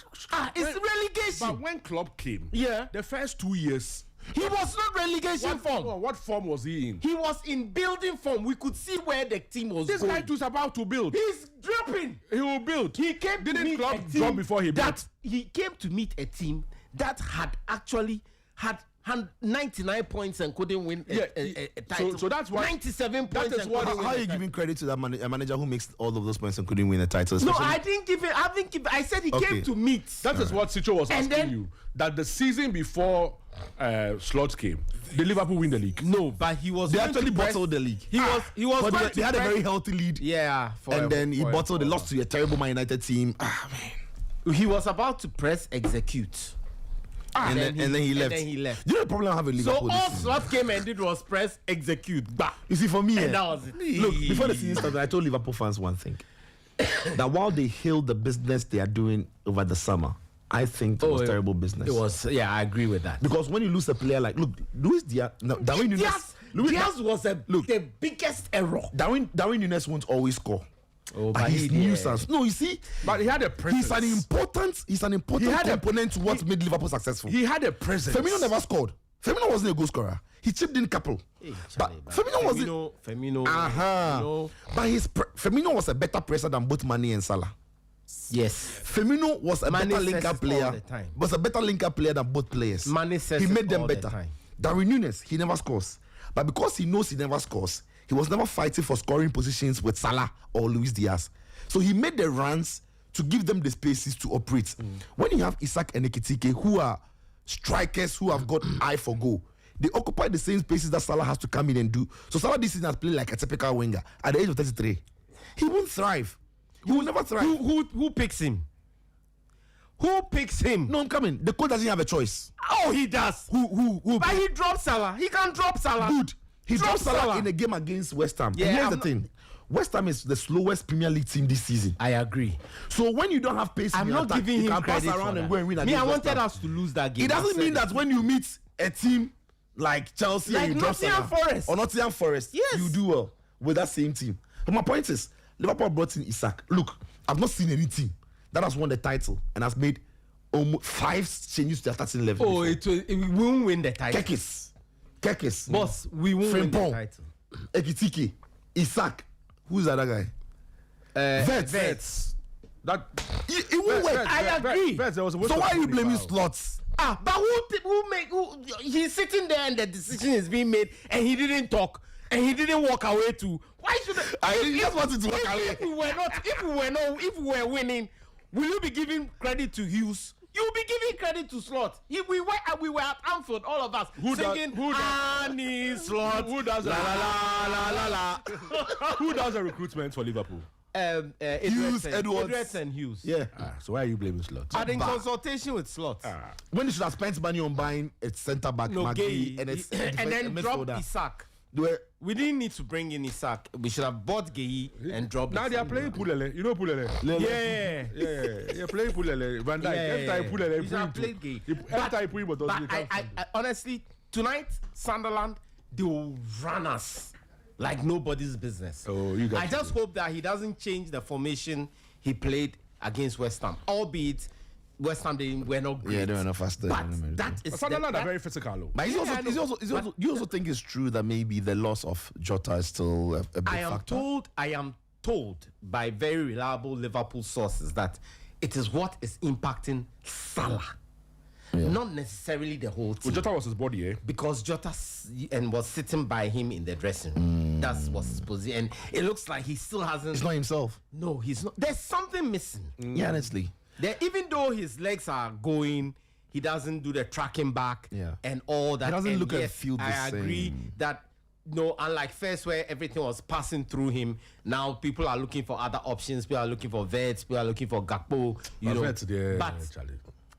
It's relegation. But when Klopp came, Yeah. the first 2 years, He was not relegation form. What form was he in? He was in building form. We could see where the team was This going. guy too's about to build. He's dropping. He will build. He came to Didn't meet Klopp a team drop before he built? that he came to meet a team that had actually had 99 points and couldn't win a title. So that's why 97 that points. is and what- couldn't How win are you a title. giving credit to that manager who makes all of those points and couldn't win a title? No, especially- I didn't give it. I didn't give. I said he Okay. came to meet. That is what Sicho was And asking then- you. That the season before Slot came, did Liverpool win the league? No, but he was. They going actually to press- bottled the league. He was. He was. But going they to had a press- very healthy lead. Yeah. And then he bottled. They lost to a terrible Man United team. Man. He was about to press execute. And then he left. And then he left. You know the problem I have with So Liverpool all this season? Slot came and did was press execute. Bah. You see, for me, And that was it. look, before the season started, I told Liverpool fans one thing. That while they hailed the business they are doing over the summer, I think it was terrible business. It was. Yeah, I agree with that. Because when you lose a player like, look, Luis Diaz, no, Darwin Nunes, Diaz was the biggest error. Darwin Nunes won't always score. Oh, But he's nuisance. No, you see, But he had a presence. he's an important He had a- component to what made Liverpool successful. He had a presence. Firmino never scored. Firmino wasn't a goal scorer. He chipped in a couple. But Firmino wasn't. Firmino. Firmino. But Firmino was a better presser than both Mane and Salah. Yes. Firmino was a Mane better says linker it all player. the time. Was a better linker player than both players. Mane says he it made them all the better. time. Darwin Nunes, he never scores. But because he knows he never scores, he was never fighting for scoring positions with Salah or Luis Diaz. So he made the runs to give them the spaces to operate. When you have Isak and Ekitike, who are strikers who have got eye for goal, they occupy the same spaces that Salah has to come in and do. So Salah this season has played like a typical winger at the age of 33. He won't thrive. He will never thrive. Who picks him? Who picks him? No, I'm coming. The coach doesn't have a choice. Oh, he does. Who? But he dropped Salah. He can drop Salah. Good. He Drop dropped Salah Salah. in a game against West Ham. Yeah, And here's I'm the thing. West Ham is the slowest Premier League team this season. I agree. So when you don't have pace, I'm in your not attack, giving you him can pass credit around for and that. go and win. Me, I against West wanted Ham. us to lose that game. It doesn't mean that when you meet a team like Chelsea Like and you drop Nottingham Salah, Forest. or Nottingham Forest, Yes. you do well with that same team. But my point is, Liverpool brought in Isak. Look, I've not seen any team that has won the title and has made almost 5 changes to their starting level. Oh, we won't win the title. Kekis. Boss, we won't win the Frimpong, title. Ekitike, Isak. Who's the other guy? Vets. That It won't work. I agree. There was a waste So of why are you money blaming foul. slots? But he's sitting there and the decision is being made and he didn't talk and he didn't walk away too. Why should I just wanted to walk away. If we were winning, will you be giving credit to Hughes? You'll be giving credit to Slot. We were at Anfield, all of us, singing Annie Slot. Who does Who does the recruitment for Liverpool? Hughes, Edwards. Edwards and Hughes. Yeah. So why are you blaming Slot? But in consultation with Slot. When they should have spent money on buying a centre back, No, Maggie, Gay. and then drop midfielder. Isak. They were- We didn't need to bring in Isak. We should have bought Gay and dropped Now they are playing Pulele. You know Pulele? Yeah. You're playing Pulele. Van Dijk. Every time Pulele, You should have played Gay. every time he put, But I honestly, tonight, Sunderland, they will run us like nobody's business. Oh, you guys I just hope that he doesn't change the formation he played against West Ham. Albeit, West Ham, they were not great. Yeah, they were not faster. But that is Sunderland that- are very physical. But Yeah, I know. you also think it's true that maybe the loss of Jota is still a big I factor? am told by very reliable Liverpool sources that it is what is impacting Salah, not necessarily the whole team. Jota was his body, eh? Because Jota was sitting by him in the dressing room. That's what's his position, and it looks like he still hasn't. It's not himself. No, he's not. There's something missing. Yeah, honestly. There, even though his legs are going, he doesn't do the tracking back and all that. He doesn't And look and yes, feel the I agree same. that no, unlike first where everything was passing through him, now people are looking for other options. People are looking for Vets. People are looking for Gakpo. You know, but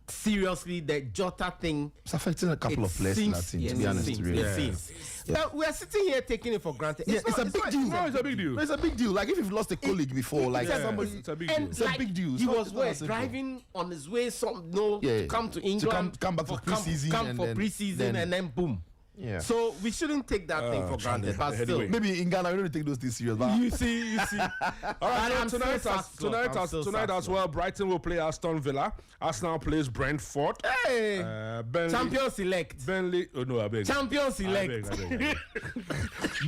seriously, the Jota thing. It's affecting a couple of players in that team, to be honest. It seems. But we are sitting here taking it for granted. Yeah, it's a big deal. No, it's a big deal. It's a big deal. Like if you've lost a colleague before, like somebody. It's a big And deal. It's a like, big deal. He It's was not where as simple. driving on his way, Yeah. come to England, come back for pre-season come and for then- preseason, then- and then boom. Yeah. So we shouldn't take that thing for granted. But still, Anyway. Maybe in Ghana we don't take those things serious. But you see. All right, I'm so tonight as well, Brighton will play Aston Villa. Arsenal plays Brentford. Hey, Burnley, champion select. Burnley. Oh no, I beg. Champion I select. beg.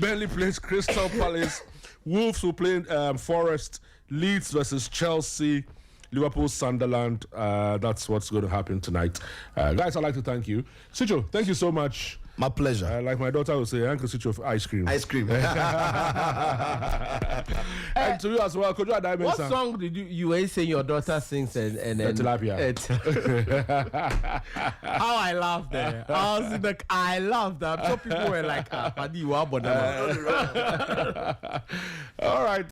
Burnley plays Crystal Palace. Wolves will play Forest. Leeds versus Chelsea. Liverpool, Sunderland. That's what's going to happen tonight. Guys, I'd like to thank you. Sicho, thank you so much. my pleasure. Like my daughter would say, Uncle Sicho ice cream. Ice cream. And to you as well, could you add What song did you were saying your daughter sings and Tilapia. How I laughed there. I laughed. I'm sure people were like, Paddy, you are All right.